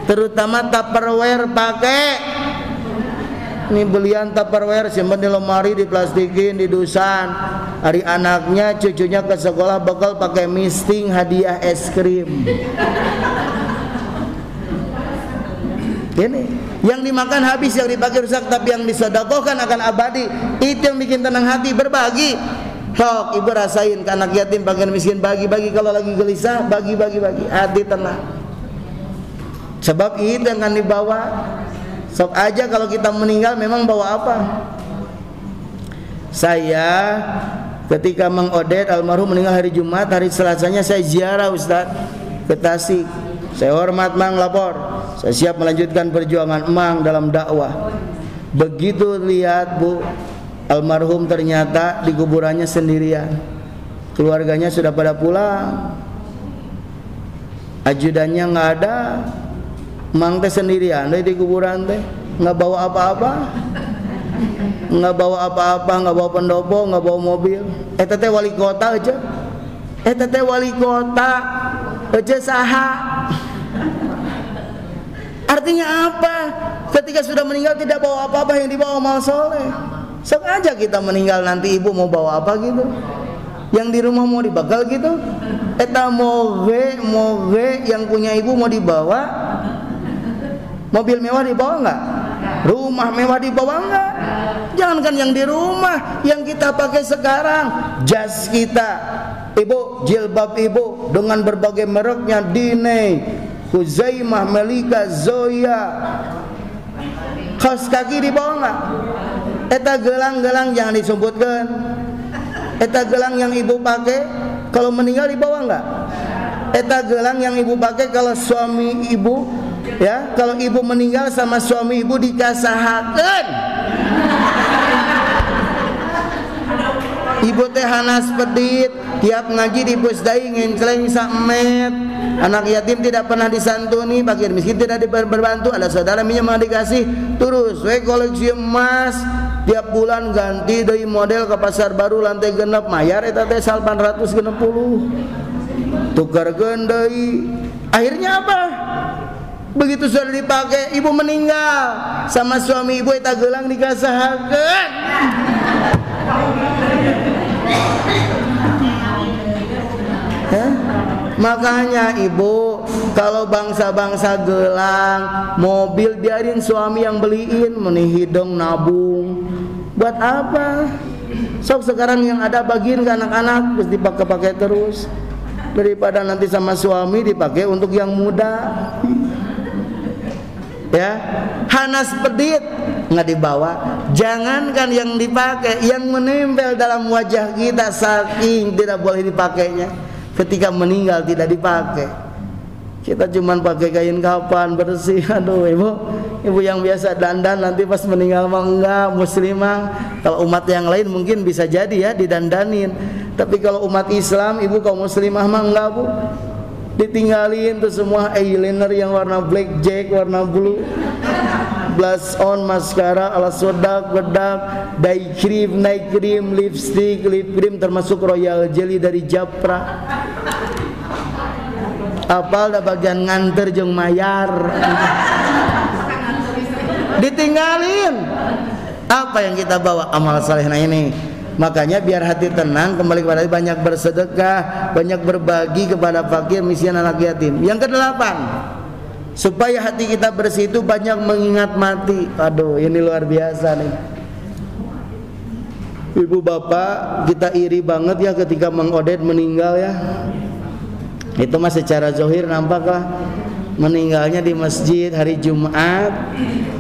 Terutama Tupperware pakai. Ini belian Tupperware simpan di lemari, diplastikin, didusan. Hari anaknya, cucunya ke sekolah bekal pakai misting hadiah es krim. Ini yang dimakan habis, yang dipakai rusak, tapi yang disedekahkan akan abadi. Itu yang bikin tenang hati, berbagi. Sok ibu rasain ke anak yatim, bagian miskin, bagi-bagi. Kalau lagi gelisah, bagi-bagi, hati tenang. Sebab itu yang akan dibawa. Sok aja kalau kita meninggal memang bawa apa? Saya ketika Mang Odet almarhum meninggal hari Jumat, hari Selasanya saya ziarah Ustaz ke Tasik. Saya hormat Mang, lapor. Saya siap melanjutkan perjuangan Mang dalam dakwah. Begitu lihat Bu, almarhum ternyata di kuburannya sendirian. Keluarganya sudah pada pulang. Ajudannya nggak ada. Mang teh sendirian di kuburan teh, nggak bawa apa-apa. Nggak bawa apa-apa, nggak bawa pendopo, nggak bawa mobil. Teh wali kota aja. Teh wali kota aja saha. Artinya apa? Ketika sudah meninggal tidak bawa apa-apa, yang dibawa amal soleh. Sok aja kita meninggal nanti ibu mau bawa apa gitu? Yang di rumah mau dibakal gitu? Eta moge yang punya ibu mau dibawa? Mobil mewah dibawa enggak? Rumah mewah dibawa enggak? Jangankan yang di rumah, yang kita pakai sekarang, jas kita, ibu, jilbab ibu dengan berbagai mereknya, Diney, Huzaimah, Melika, Zoya, kaos kaki dibawa enggak? Eta gelang-gelang jangan disebutkan. Eta gelang yang ibu pakai kalau meninggal dibawa enggak? Eta gelang yang ibu pakai kalau suami ibu, ya, kalau ibu meninggal sama suami ibu dikasahakeun. Ibu teh hanas pedit, tiap ngaji di Pusdai ngencleng samet. Anak yatim tidak pernah disantuni, fakir miskin tidak berbantu, ada saudara minjem dikasih, terus we koleksi emas, tiap bulan ganti dari model ke pasar baru lantai genep, mayar eta teh 860. Tukarkeun deui. Akhirnya apa? Begitu sudah dipakai, ibu meninggal, sama suami ibu eta gelang dikasahakeun. Makanya ibu, kalau bangsa-bangsa gelang, mobil biarin suami yang beliin, menih hidung nabung. Buat apa? Sok sekarang yang ada bagiin ke anak-anak, terus dipakai-pakai terus. Daripada nanti sama suami dipakai untuk yang muda. ya, hanas pedit nggak dibawa. Jangankan yang dipakai, yang menempel dalam wajah kita saking tidak boleh dipakainya. Ketika meninggal tidak dipakai. Kita cuman pakai kain kapan bersih. Aduh ibu yang biasa dandan nanti pas meninggal mah enggak, muslimah. Kalau umat yang lain mungkin bisa jadi ya didandanin. Tapi kalau umat Islam, ibu kaum muslimah mah enggak bu. Ditinggalin tuh semua eyeliner yang warna blackjack, warna blue, blush on, maskara, alas sodak, bedak, dye cream, night cream, lipstick, lip cream, termasuk royal jelly dari Japra. Apal dah bagian nganter jeung mayar. Ditinggalin. Apa yang kita bawa? Amal salehna ini. Makanya biar hati tenang, kembali kepada banyak bersedekah, banyak berbagi kepada fakir, miskin, anak yatim. Yang kedelapan, supaya hati kita bersih itu banyak mengingat mati. Aduh, ini luar biasa nih. Ibu bapak, kita iri banget ya ketika Mang Oded meninggal ya. Itu mah secara zahir nampaklah meninggalnya di masjid hari Jumat,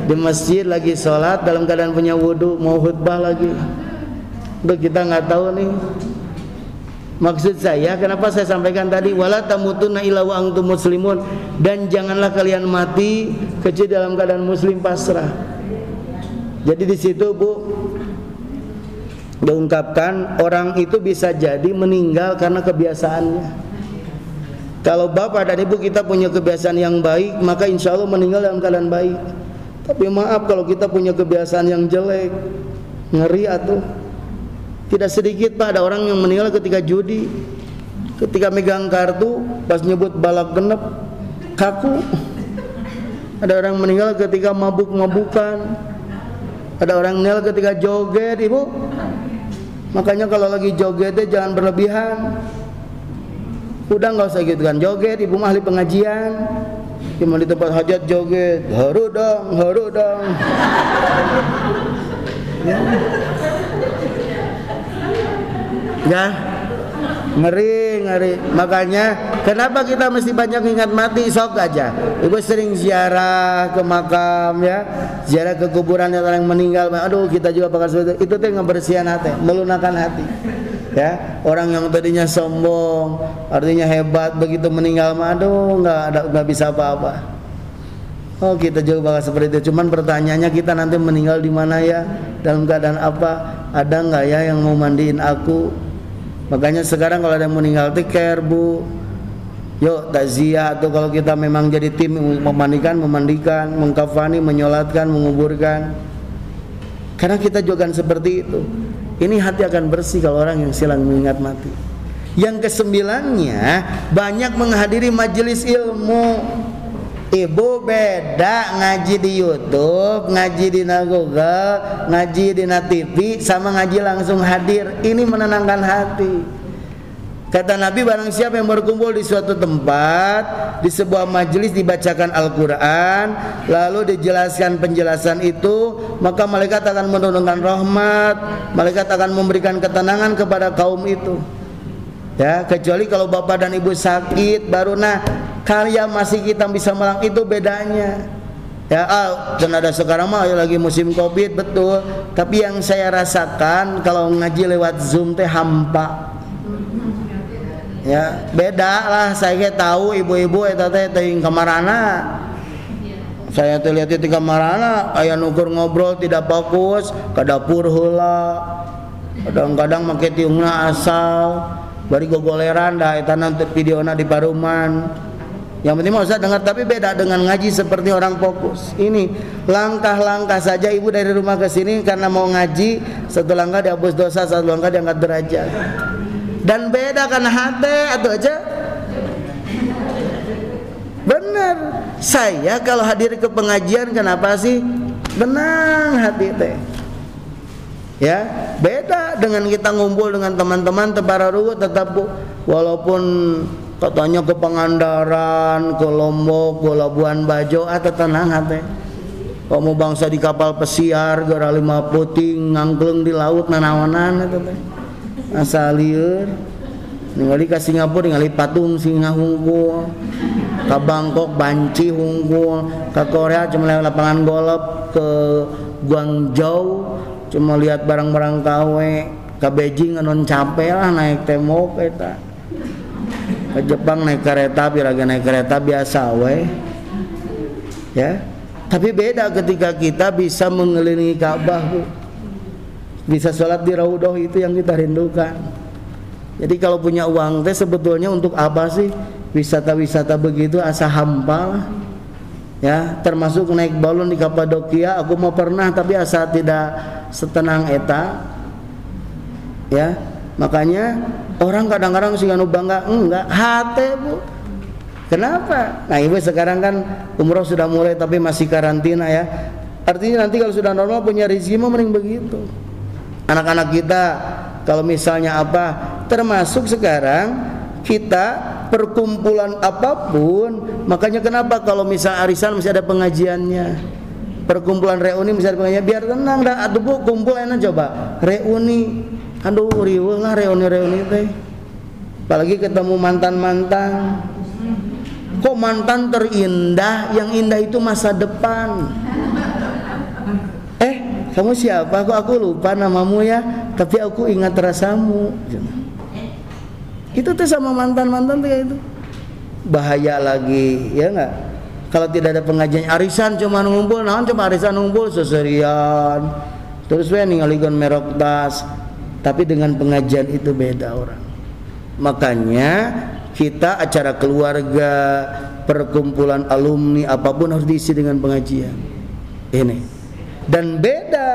di masjid lagi sholat dalam keadaan punya wudhu, mau khutbah lagi. Udah kita nggak tahu nih. Maksud saya, kenapa saya sampaikan tadi wala tamutunna illa wa antum muslimun, dan janganlah kalian mati kecuali dalam keadaan muslim pasrah. Jadi di situ Bu diungkapkan orang itu bisa jadi meninggal karena kebiasaannya. Kalau bapak dan ibu kita punya kebiasaan yang baik, maka insya Allah meninggal dalam keadaan baik. Tapi maaf kalau kita punya kebiasaan yang jelek, ngeri atuh. Tidak sedikit Pak ada orang yang meninggal ketika judi, ketika megang kartu, pas nyebut balap genep, kaku. Ada orang meninggal ketika mabuk-mabukan. Ada orang meninggal ketika joget, ibu. Makanya kalau lagi jogetnya jangan berlebihan. Udah nggak usah gitu kan joget, ibu mah ahli pengajian. Cuma di tempat hajat joget, haru dong. Ya, ngeri. Makanya kenapa kita mesti banyak ingat mati? Sok aja. Ibu sering ziarah ke makam ya, ziarah ke kuburan yang meninggal. Aduh, kita juga bakal seperti itu. Tuh ngebersihan hati, melunakkan hati. Ya, orang yang tadinya sombong, artinya hebat, begitu meninggal mah aduh nggak bisa apa-apa. Oh, kita juga bakal seperti itu. Cuman pertanyaannya kita nanti meninggal di mana ya? Dalam keadaan apa? Ada nggak ya yang mau mandiin aku? Makanya sekarang kalau ada yang meninggal care Bu. Yuk takziah, atau kalau kita memang jadi tim memandikan, mengkafani, menyolatkan, menguburkan. Karena kita juga kan seperti itu. Ini hati akan bersih kalau orang yang silang mengingat mati. Yang kesembilannya, banyak menghadiri majelis ilmu. Ibu beda ngaji di YouTube, ngaji di Google, ngaji di TV, sama ngaji langsung hadir. Ini menenangkan hati. Kata Nabi, barang siapa yang berkumpul di suatu tempat, di sebuah majelis dibacakan Al-Quran, lalu dijelaskan penjelasan itu, maka malaikat akan menurunkan rahmat, malaikat akan memberikan ketenangan kepada kaum itu. Ya, kecuali kalau bapak dan ibu sakit, baru karya masih kita bisa malang, itu bedanya. Ya, dan ada sekarang mah lagi musim Covid, betul. Tapi yang saya rasakan kalau ngaji lewat Zoom teh hampa. Ya, beda lah. Saya tahu ibu-ibu eta teh teuing kamarana. Saya teh lihat di kamarana aya nukur ngobrol tidak fokus, ke dapur heula. Kadang-kadang make tiungna asal, bari gogoleran dah eta nanti videona di paruman. Yang penting mau usah dengar, tapi beda dengan ngaji seperti orang fokus. Ini langkah-langkah saja ibu dari rumah ke sini karena mau ngaji, satu langkah dihapus dosa, satu langkah diangkat derajat. Dan beda kan hati atau aja. Benar. Saya kalau hadir ke pengajian kenapa sih? Benang hati teh. Ya, beda dengan kita ngumpul dengan teman-teman tebararuh tetap Bu, walaupun katanya ke Pangandaran, ke Lombok, ke Labuan Bajo, atau tenang hati. Kamu bangsa di kapal pesiar, gara 5 puting ngangkleng di laut nanawanan itu teh. Asal lieur ningali ka Singapura ningali patung singa hungkul ke Bangkok, Banci, Hungkul, ke Korea cuma lewat lapangan golf, ke Guangzhou cuma lihat barang-barang KW, ke Beijing non capek lah naik temok eta. Ke Jepang naik kereta, biraga naik kereta biasa we. Ya. Tapi beda ketika kita bisa mengelilingi Ka'bah, Bu. Bisa sholat di Raudhah, itu yang kita rindukan. Jadi kalau punya uang teh sebetulnya untuk apa sih? Wisata-wisata begitu asa hampa lah. Ya, termasuk naik balon di Kapadokia, aku mau pernah tapi asa tidak setenang eta. Ya, makanya orang kadang-kadang sih anu bangga, enggak hate, Bu. Kenapa? Nah, Ibu sekarang kan umroh sudah mulai tapi masih karantina ya. Artinya nanti kalau sudah normal punya rezeki mah mending begitu. Anak-anak kita kalau misalnya apa, termasuk sekarang kita perkumpulan apapun, makanya kenapa kalau misal arisan mesti ada pengajiannya, perkumpulan reuni mesti ada pengajian, biar tenang dah. Aduh Bu, kumpul enak coba reuni, aduh riweuh lah reuni teh, apalagi ketemu mantan-mantan. Kok mantan terindah, yang indah itu masa depan. Kamu siapa? Kok aku lupa namamu ya, tapi aku ingat rasamu. Itu tuh sama mantan-mantan tuh kayak itu. Bahaya lagi, ya enggak? Kalau tidak ada pengajian arisan cuma ngumpul, naon cuma arisan ngumpul seserian. Terus we ningalikeun merok tas. Tapi dengan pengajian itu beda orang. Makanya kita acara keluarga, perkumpulan alumni apapun harus diisi dengan pengajian. Ini. Dan beda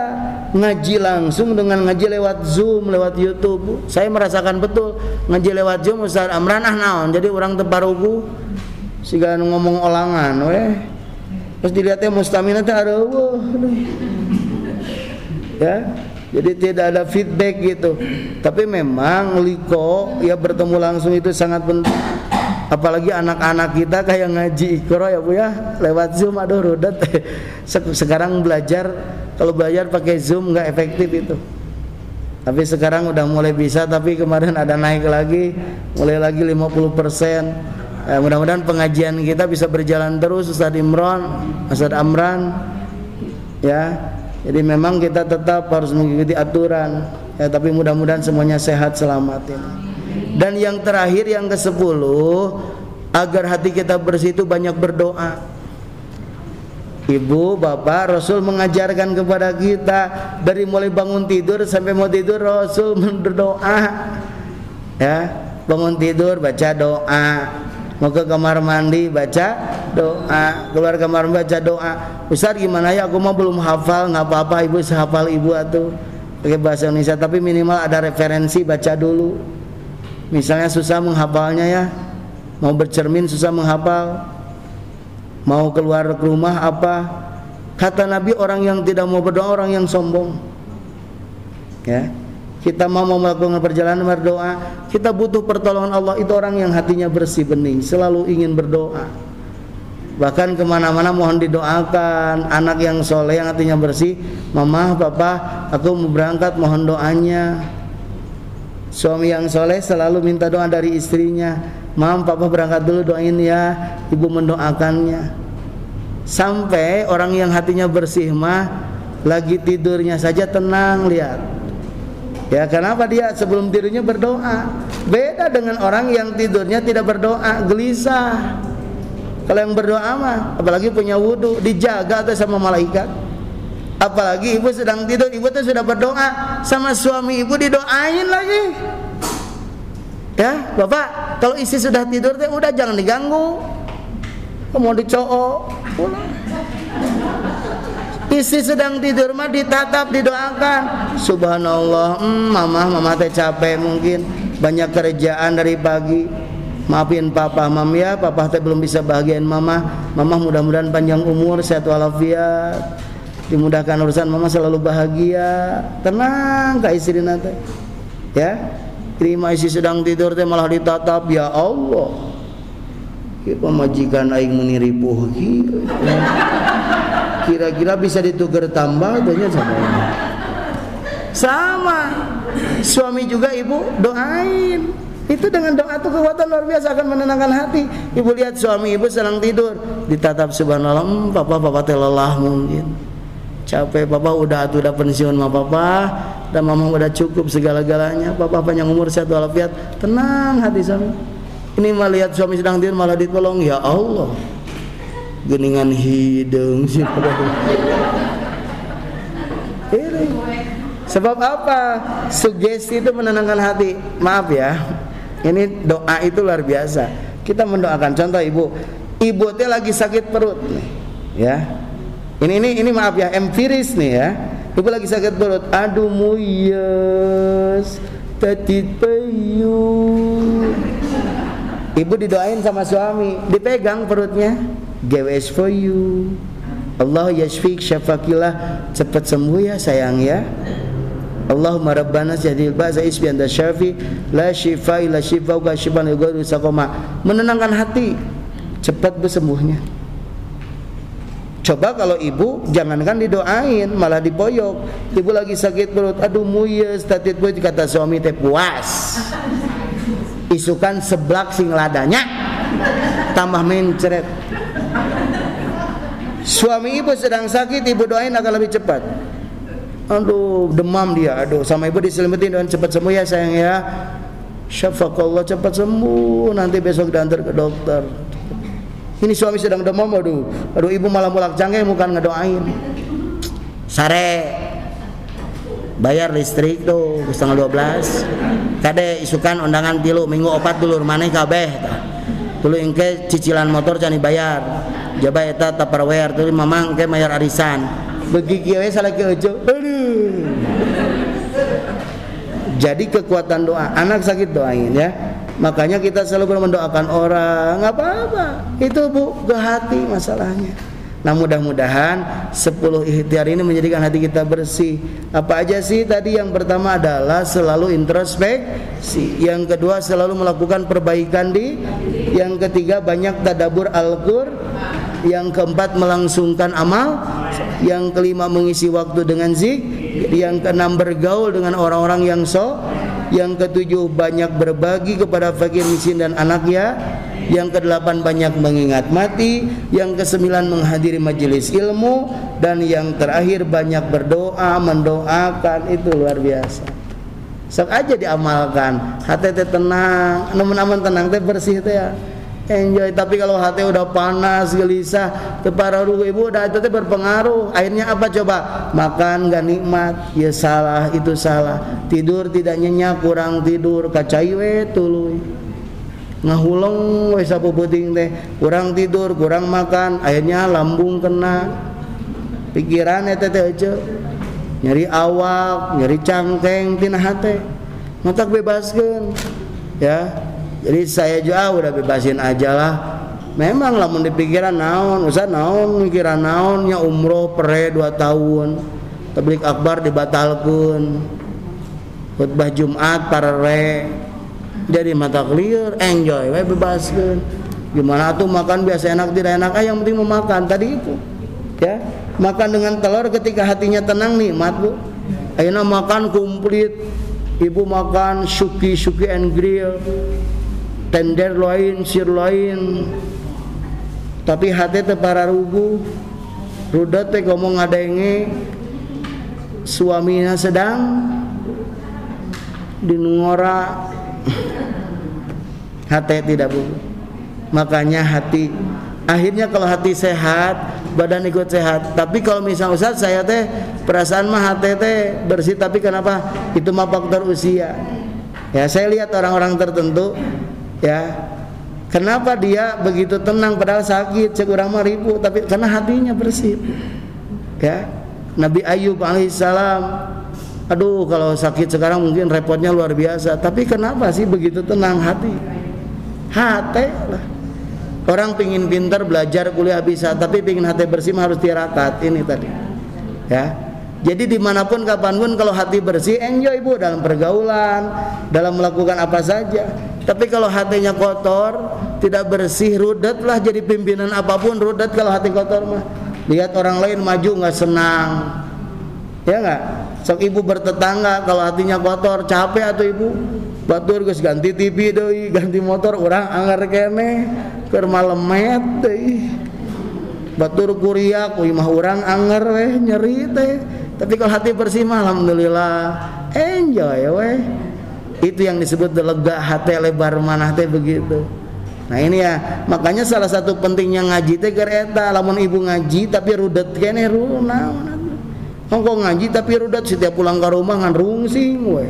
ngaji langsung dengan ngaji lewat Zoom, lewat YouTube. Saya merasakan betul ngaji lewat Zoom Ustaz Amran naon. Jadi orang teparuku siga ngomong olangan weh. Terus dilihatnya mustamina teh areueuh. Ya. Jadi tidak ada feedback gitu. Tapi memang liko ya bertemu langsung itu sangat penting. Apalagi anak-anak kita kayak ngaji Iqra ya Bu ya, lewat Zoom, aduh rudet. Sekarang belajar, kalau belajar pakai Zoom nggak efektif itu. Tapi sekarang udah mulai bisa, tapi kemarin ada naik lagi, mulai lagi 50%. Mudah-mudahan pengajian kita bisa berjalan terus, Ustaz Amran. Ya. Jadi memang kita tetap harus mengikuti aturan. Ya, tapi mudah-mudahan semuanya sehat selamat ya. Dan yang terakhir yang ke-10, agar hati kita bersih itu banyak berdoa. Ibu, Bapak, Rasul mengajarkan kepada kita dari mulai bangun tidur sampai mau tidur Rasul berdoa. Ya, bangun tidur baca doa, mau ke kamar mandi baca doa, keluar kamar mandi baca doa. Ustaz gimana ya, aku mah belum hafal, nggak apa-apa Ibu, sehafal Ibu atuh pakai bahasa Indonesia, tapi minimal ada referensi baca dulu. Misalnya susah menghafalnya ya, mau bercermin susah menghafal, mau keluar ke rumah apa, kata Nabi orang yang tidak mau berdoa orang yang sombong. Ya, kita mau melakukan perjalanan berdoa, kita butuh pertolongan Allah, itu orang yang hatinya bersih bening, selalu ingin berdoa. Bahkan kemana-mana mohon didoakan. Anak yang soleh yang hatinya bersih, Mama, Papa, aku mau berangkat, mohon doanya. Suami yang soleh selalu minta doa dari istrinya, Mam, Papa berangkat dulu, doain ya, Ibu mendoakannya. Sampai orang yang hatinya bersih mah lagi tidurnya saja tenang, lihat. Ya, kenapa dia sebelum tidurnya berdoa? Beda dengan orang yang tidurnya tidak berdoa, gelisah. Kalau yang berdoa mah, apalagi punya wudu, dijaga tuh sama malaikat. Apalagi ibu sedang tidur, ibu tuh sudah berdoa, sama suami ibu didoain lagi. Ya, Bapak, kalau istri sudah tidur teh udah jangan diganggu. Mau dicoo, istri sedang tidur mah ditatap, didoakan. Subhanallah, mama teh capek mungkin, banyak kerjaan dari pagi. Maafin papa, mam ya, papa teh belum bisa bahagiain mama. Mama mudah-mudahan panjang umur, sehat walafiat, dimudahkan urusan, mama selalu bahagia. Tenang ka istri teh. Ya, terima istri sedang tidur teh malah ditatap, ya Allah. Ieu pamajikan aing meni ripuh kieu. Kira-kira bisa ditukar tambah tanya sama. Suami juga ibu doain. Itu dengan doa itu kekuatan luar biasa akan menenangkan hati. Ibu lihat suami ibu sedang tidur, ditatap subhanallah, papa teh lelah mungkin. Capek papa udah pensiun mah papa, dan mama udah cukup segala-galanya. Papa panjang umur sehat walafiat. Tenang hati suami. Ini mah lihat suami sedang tidur malah ditolong, ya Allah. Geningan hidung sih. Ini sebab apa? Sugesti itu menenangkan hati. Maaf ya. Ini doa itu luar biasa. Kita mendoakan. Contoh ibu teh lagi sakit perut nih, ya. Ini maaf ya, empiris nih ya. Ibu lagi sakit perut. Aduh muyes, petit payu. Ibu didoain sama suami, dipegang perutnya. GWS for you. Allah yashfik syafakillah, cepat sembuh ya sayang ya. Allahumma rabbana jadil ba'za isbi anta syafi la shifa illa shifa wa shifan yughadiru saqama. Menenangkan hati, cepat bersembuhnya. Coba kalau ibu jangankan didoain malah diboyok. Ibu lagi sakit perut, aduh muyes tatit boy, kata suami teh puas. Isukan seblak sing ladanya tambah mencret. Suami ibu sedang sakit, ibu doain akan lebih cepat. Aduh demam dia, aduh sama ibu diselimutin doain cepat sembuh ya sayang ya. Syafakallah, cepat sembuh, nanti besok diantar ke dokter. Ini suami sedang demam, aduh ibu malah mulak canggih bukan ngedoain. Sare bayar listrik tuh 11:30. Kade isukan undangan tilu minggu opat dulur maneh kabeh tah. Tulu engke cicilan motor can dibayar. Jaba eta Tupperware tuluy mamang engke bayar arisan. Begi kieu we salaki euceuk. Aduh. Jadi kekuatan doa, anak sakit doain ya. Makanya kita selalu mendoakan orang, enggak apa-apa. Itu Bu, ke hati masalahnya. Nah, mudah-mudahan 10 ikhtiar ini menjadikan hati kita bersih. Apa aja sih tadi? Yang pertama adalah selalu introspeksi. Yang kedua selalu melakukan perbaikan diri. Yang ketiga banyak tadabbur Al-Qur'an. Yang keempat melangsungkan amal. Yang kelima mengisi waktu dengan zikir. Yang keenam bergaul dengan orang-orang yang Yang ketujuh banyak berbagi kepada fakir miskin dan anaknya. Yang kedelapan banyak mengingat mati. Yang kesembilan menghadiri majelis ilmu. Dan yang terakhir banyak berdoa, mendoakan. Itu luar biasa. Sok aja diamalkan. Hati teh tenang, namun tenang teh bersih teh ya. Enjoy. Tapi kalau hati udah panas, gelisah, tepararuh ibu udah itu berpengaruh. Akhirnya apa coba? Makan gak nikmat, ya salah, itu salah. Tidur tidak nyenyak, kurang tidur, kacai we tuluy. Ngahuleng we sapuputing teh, kurang tidur, kurang makan, akhirnya lambung kena. Pikiran eta teh euceuk. Nyeri awak, nyeri cangkeng tina hate. Matak bebaskeun. Ya. Jadi saya juga udah bebasin aja lah. Memang lamun dipikiran naon, usah naon, mikiran naonnya umroh pere 2 tahun. Tablik akbar dibatalkeun. Khutbah Jumat parere. Jadi mata clear, enjoy we bebaskeun. Gimana tuh makan biasa enak tidak enak, yang penting mau makan tadi itu. Ya, makan dengan telur ketika hatinya tenang nikmat, Bu. Ayeuna makan komplit. Ibu makan suki and grill. Tenderloin, sirloin, tapi hati teh pararugu, rudet teh ngomong ngadenge, suaminya sedang dinungora, hati tidak Bu. Makanya hati, akhirnya kalau hati sehat, badan ikut sehat. Tapi kalau misalnya Ustaz saya teh perasaan mah hati teh bersih, tapi kenapa? Itu mah faktor usia. Ya saya lihat orang-orang tertentu. Ya, kenapa dia begitu tenang padahal sakit, sekurang mah ribu, tapi karena hatinya bersih. Ya, Nabi Ayub alaihissalam, aduh kalau sakit sekarang mungkin repotnya luar biasa, tapi kenapa sih begitu tenang hati? Hati lah. Orang pingin pintar belajar kuliah bisa, tapi pingin hati bersih harus tirakat ini tadi. Ya. Jadi dimanapun kapanpun kalau hati bersih enjoy Bu dalam pergaulan, dalam melakukan apa saja. Tapi kalau hatinya kotor, tidak bersih, rudet lah jadi pimpinan apapun rudet kalau hati kotor mah. Lihat orang lain maju nggak senang, ya nggak? Sok ibu bertetangga kalau hatinya kotor capek atau ibu batur geus ganti TV deui, ganti motor urang anggar keneh keur malemet deui. Batur kuriak we mah urang anggar we nyeri teh. Tapi kalau hati bersih mah alhamdulillah enjoy we. Itu yang disebut lega hati lebar manah teh begitu. Nah ini ya, makanya salah satu pentingnya ngaji teh keur eta. Lamun ibu ngaji tapi rudet keneh naon atuh. Hongkong ngaji tapi rudet setiap pulang ke rumah ngan rungsing we.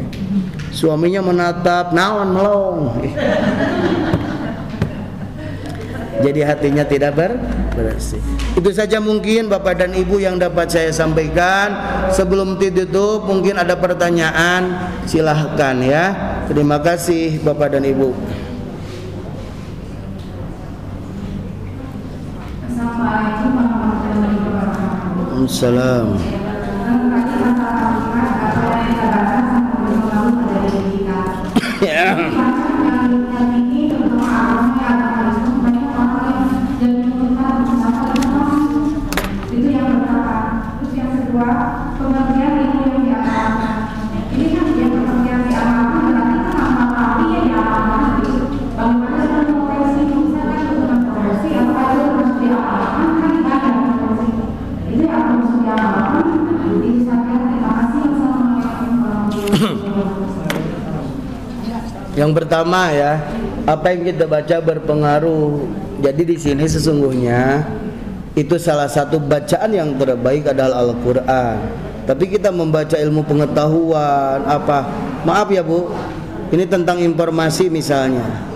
Suaminya menatap, naon melong. Jadi hatinya tidak bersih. Itu saja mungkin Bapak dan Ibu yang dapat saya sampaikan. Sebelum ditutup mungkin ada pertanyaan, silahkan ya. Terima kasih Bapak dan Ibu. Assalamualaikum warahmatullahi wabarakatuh. Waalaikumsalam. Ya. Itu yang pertama. Terus yang kedua, pengertian ilmu yang diamalkan. Ini kan yang pengertian diamalkan berarti kan amal yang diamalkan itu. Bagaimana dengan profesi? Misalkan dengan profesi apa itu harus diamalkan kan ibadah profesi. Itu yang harus diamalkan. Itu saja. Terima kasih. Assalamualaikum warahmatullahi wabarakatuh. Yang pertama ya, apa yang kita baca berpengaruh. Jadi di sini sesungguhnya itu salah satu bacaan yang terbaik adalah Al-Qur'an. Tapi kita membaca ilmu pengetahuan apa? Maaf ya Bu, ini tentang informasi misalnya.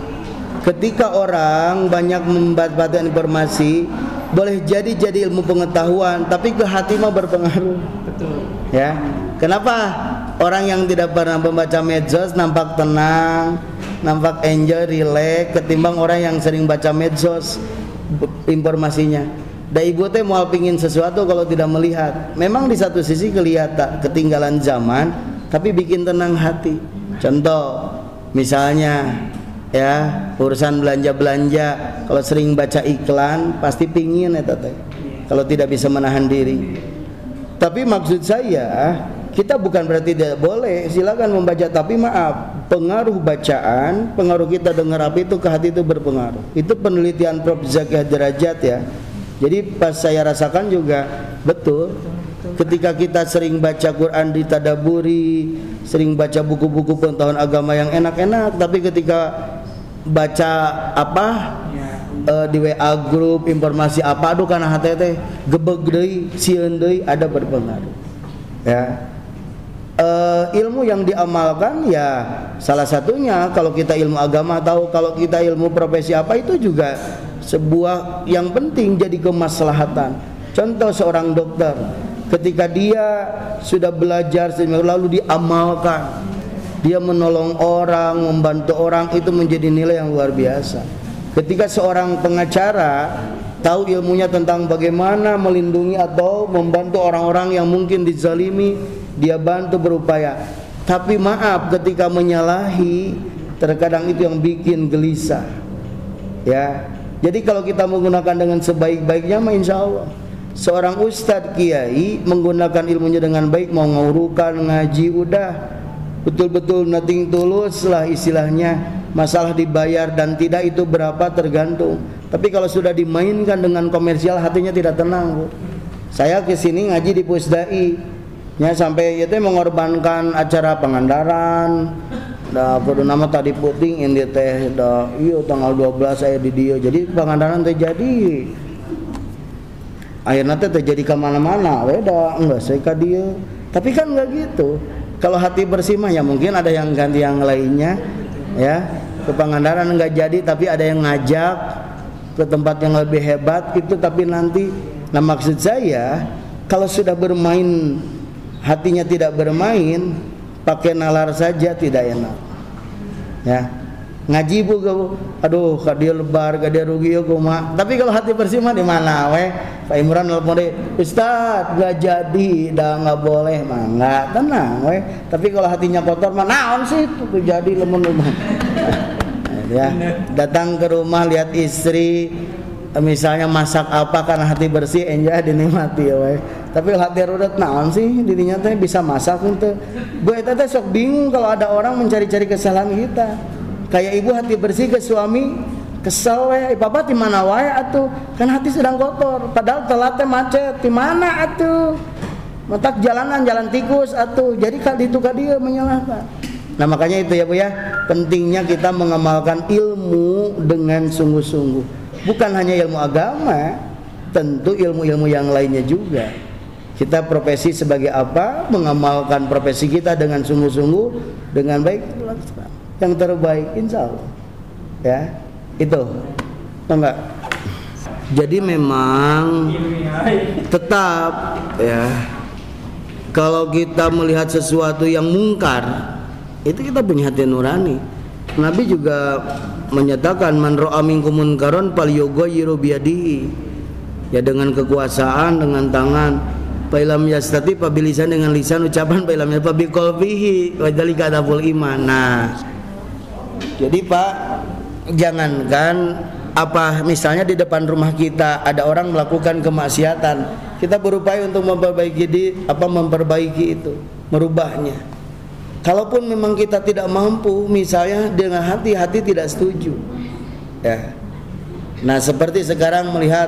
Ketika orang banyak membaca informasi, boleh jadi ilmu pengetahuan, tapi ke hati mah berpengaruh. Betul. Ya. Kenapa orang yang tidak pernah membaca medsos nampak tenang, nampak enjoy, relax ketimbang orang yang sering baca medsos informasinya. Da ibu teh mau pingin sesuatu kalau tidak melihat. Memang di satu sisi kelihatan ketinggalan zaman, tapi bikin tenang hati. Contoh, misalnya ya urusan belanja, kalau sering baca iklan pasti pingin eta teh. Kalau tidak bisa menahan diri. Tapi maksud saya, kita bukan berarti tidak boleh, silakan membaca, tapi maaf, pengaruh bacaan, pengaruh kita dengar apa itu ke hati itu berpengaruh. Itu penelitian Prof. Zaki Derajat ya. Jadi pas saya rasakan juga betul. Ketika kita sering baca Quran ditadaburi, sering baca buku-buku pengetahuan agama yang enak-enak, tapi ketika baca apa di WA grup informasi apa, aduh karena hati teh gebeg deui, sieun deui, ada berpengaruh. Ya. Ilmu yang diamalkan ya salah satunya kalau kita ilmu agama tahu, kalau kita ilmu profesi apa itu juga sebuah yang penting jadi kemaslahatan. Contoh seorang dokter, ketika dia sudah belajar lalu diamalkan, dia menolong orang, membantu orang, itu menjadi nilai yang luar biasa. Ketika seorang pengacara tahu ilmunya tentang bagaimana melindungi atau membantu orang-orang yang mungkin dizalimi, dia bantu berupaya. Tapi maaf, ketika menyalahi, terkadang itu yang bikin gelisah. Ya, jadi kalau kita menggunakan dengan sebaik-baiknya, insya Allah. Seorang ustadz kiai menggunakan ilmunya dengan baik, mau ngaurukan, ngaji, udah betul-betul nothing tulus lah istilahnya. Masalah dibayar dan tidak itu berapa tergantung. Tapi kalau sudah dimainkan dengan komersial, hatinya tidak tenang Bu. Saya kesini ngaji di Pusdai nya sampai itu mengorbankan acara Pangandaran. Da kudu nama tadi puting indi teh da ieu tanggal 12 saya di dieu. Jadi Pangandaran teh jadi akhirnya teh terjadi ke mana-mana we da enggak saya ka dieu. Tapi kan enggak gitu. Kalau hati bersih mah ya mungkin ada yang ganti yang lainnya ya. Ke Pangandaran enggak jadi, tapi ada yang ngajak ke tempat yang lebih hebat itu. Tapi nanti, nah maksud saya kalau sudah bermain hatinya tidak bermain, pakai nalar saja tidak enak ya. Ngaji Bu, aduh kadia lebar, kadia rugi ya kumaha. Tapi kalau hati bersih mah di mana we? Pak Imran nelpon deh, Ustaz gak jadi, dah nggak boleh mah, nggak tenang we. Tapi kalau hatinya kotor mah naon sih itu jadi lemon-lemon. Ya, datang ke rumah lihat istri misalnya masak apa karena hati bersih enjoy dinikmati ya we. Tapi hati rudet naon sih dirinya teh bisa masak teh. Bu eta teh sok bingung kalau ada orang mencari-cari kesalahan kita. Kayak ibu hati bersih ke suami kesel we, papa di mana wae atuh? Kan hati sedang kotor, padahal telat teh macet. Di mana atuh? Matak jalanan jalan tikus atuh. Jadi kali itu ka dia menyalahkan. Nah, makanya itu ya Bu ya, pentingnya kita mengamalkan ilmu dengan sungguh-sungguh. Bukan hanya ilmu agama, tentu ilmu-ilmu yang lainnya juga. Kita profesi sebagai apa? Mengamalkan profesi kita dengan sungguh-sungguh, dengan baik, yang terbaik insya Allah. Ya, itu. Enggak. Jadi memang tetap ya, kalau kita melihat sesuatu yang mungkar, itu kita punya hati nurani. Nabi juga menyatakan man ra'a minkum munkaron falyughayyiru biyadihi. Ya dengan kekuasaan, dengan tangan. Fa lam yastati fa bilisan, dengan lisan ucapan, fa lam yastati bi qalbihi wa dzalika adabul iman. Nah, jadi Pak, jangankan apa misalnya di depan rumah kita ada orang melakukan kemaksiatan, kita berupaya untuk memperbaiki itu, merubahnya. Kalaupun memang kita tidak mampu, misalnya dengan hati tidak setuju, ya. Nah seperti sekarang melihat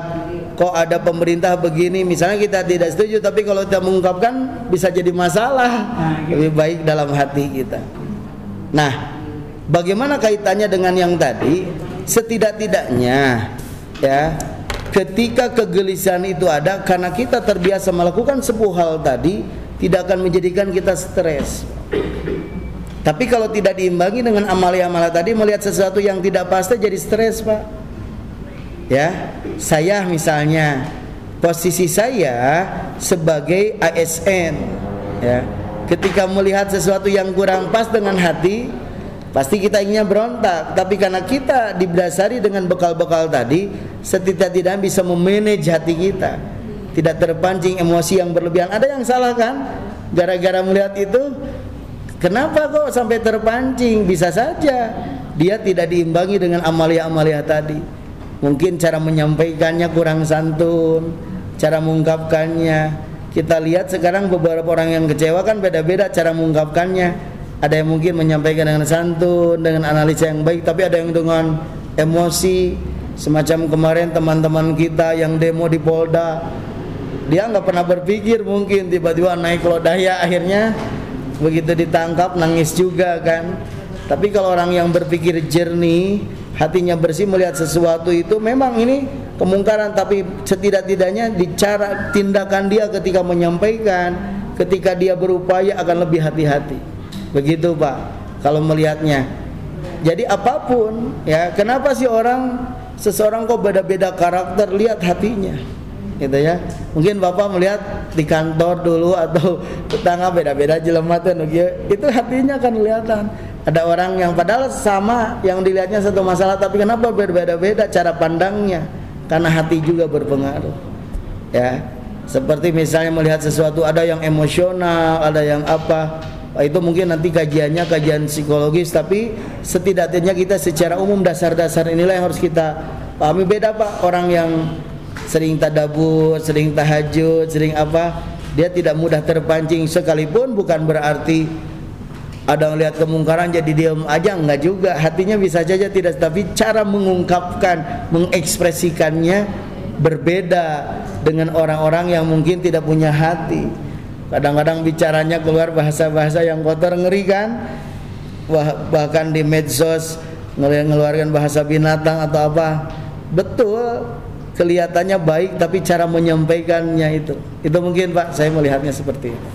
kok ada pemerintah begini, misalnya kita tidak setuju, tapi kalau kita mengungkapkan bisa jadi masalah. Lebih baik dalam hati kita. Nah, bagaimana kaitannya dengan yang tadi? Setidak-tidaknya, ya, ketika kegelisahan itu ada karena kita terbiasa melakukan sebuah hal tadi, tidak akan menjadikan kita stres. Tapi kalau tidak diimbangi dengan amalia-amalia tadi, melihat sesuatu yang tidak pasti jadi stres, Pak. Ya, saya misalnya posisi saya sebagai ASN, ya, ketika melihat sesuatu yang kurang pas dengan hati, pasti kita inginnya berontak. Tapi karena kita didasari dengan bekal-bekal tadi, setidak-tidaknya bisa memanage hati kita, tidak terpancing emosi yang berlebihan. Ada yang salah kan? Gara-gara melihat itu, kenapa kok sampai terpancing? Bisa saja dia tidak diimbangi dengan amalia-amalia tadi. Mungkin cara menyampaikannya kurang santun, cara mengungkapkannya. Kita lihat sekarang beberapa orang yang kecewa kan beda-beda cara mengungkapkannya. Ada yang mungkin menyampaikan dengan santun, dengan analisa yang baik, tapi ada yang dengan emosi. Semacam kemarin teman-teman kita yang demo di Polda, dia nggak pernah berpikir, mungkin tiba-tiba naik lodaya, akhirnya begitu ditangkap nangis juga kan. Tapi kalau orang yang berpikir jernih, hatinya bersih, melihat sesuatu itu memang ini kemungkaran, tapi setidak-tidaknya di cara tindakan dia ketika menyampaikan, ketika dia berupaya akan lebih hati-hati. Begitu Pak, kalau melihatnya. Jadi apapun, ya, kenapa sih seseorang kok beda-beda karakter, lihat hatinya, gitu ya. Mungkin Bapak melihat di kantor dulu atau tetangga beda-beda jelema teh, itu hatinya kan kelihatan. Ada orang yang padahal sama, yang dilihatnya satu masalah, tapi kenapa berbeda-beda cara pandangnya? Karena hati juga berpengaruh. Ya, seperti misalnya melihat sesuatu, ada yang emosional, ada yang apa. Itu mungkin nanti kajiannya kajian psikologis, tapi setidaknya kita secara umum dasar-dasar inilah yang harus kita pahami. Beda Pak, orang yang sering tadabbur, sering tahajud, sering apa, dia tidak mudah terpancing, sekalipun bukan berarti ada melihat kemungkaran jadi diam aja, enggak juga. Hatinya bisa saja tidak, tapi cara mengungkapkan, mengekspresikannya berbeda dengan orang-orang yang mungkin tidak punya hati. Kadang-kadang bicaranya keluar bahasa-bahasa yang kotor, ngeri kan? Bahkan di medsos ngeluarkan bahasa binatang atau apa. Betul, kelihatannya baik, tapi cara menyampaikannya itu mungkin Pak, saya melihatnya seperti itu.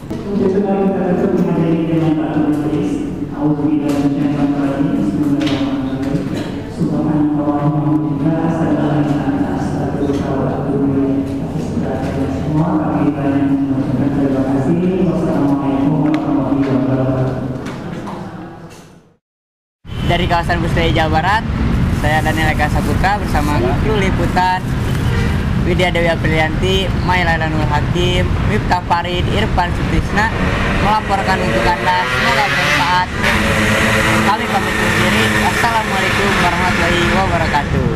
Dari kawasan Bustai Jawa Barat, saya Daniel Eka Saputra bersama kru liputan Widya Dewi Aprilianti, Mailana Nur Hakim, Miftah Farid, Irfan Sutisna melaporkan untuk Anda. Semoga bermanfaat. Kami pamit undur diri. Wassalamualaikum warahmatullahi wabarakatuh.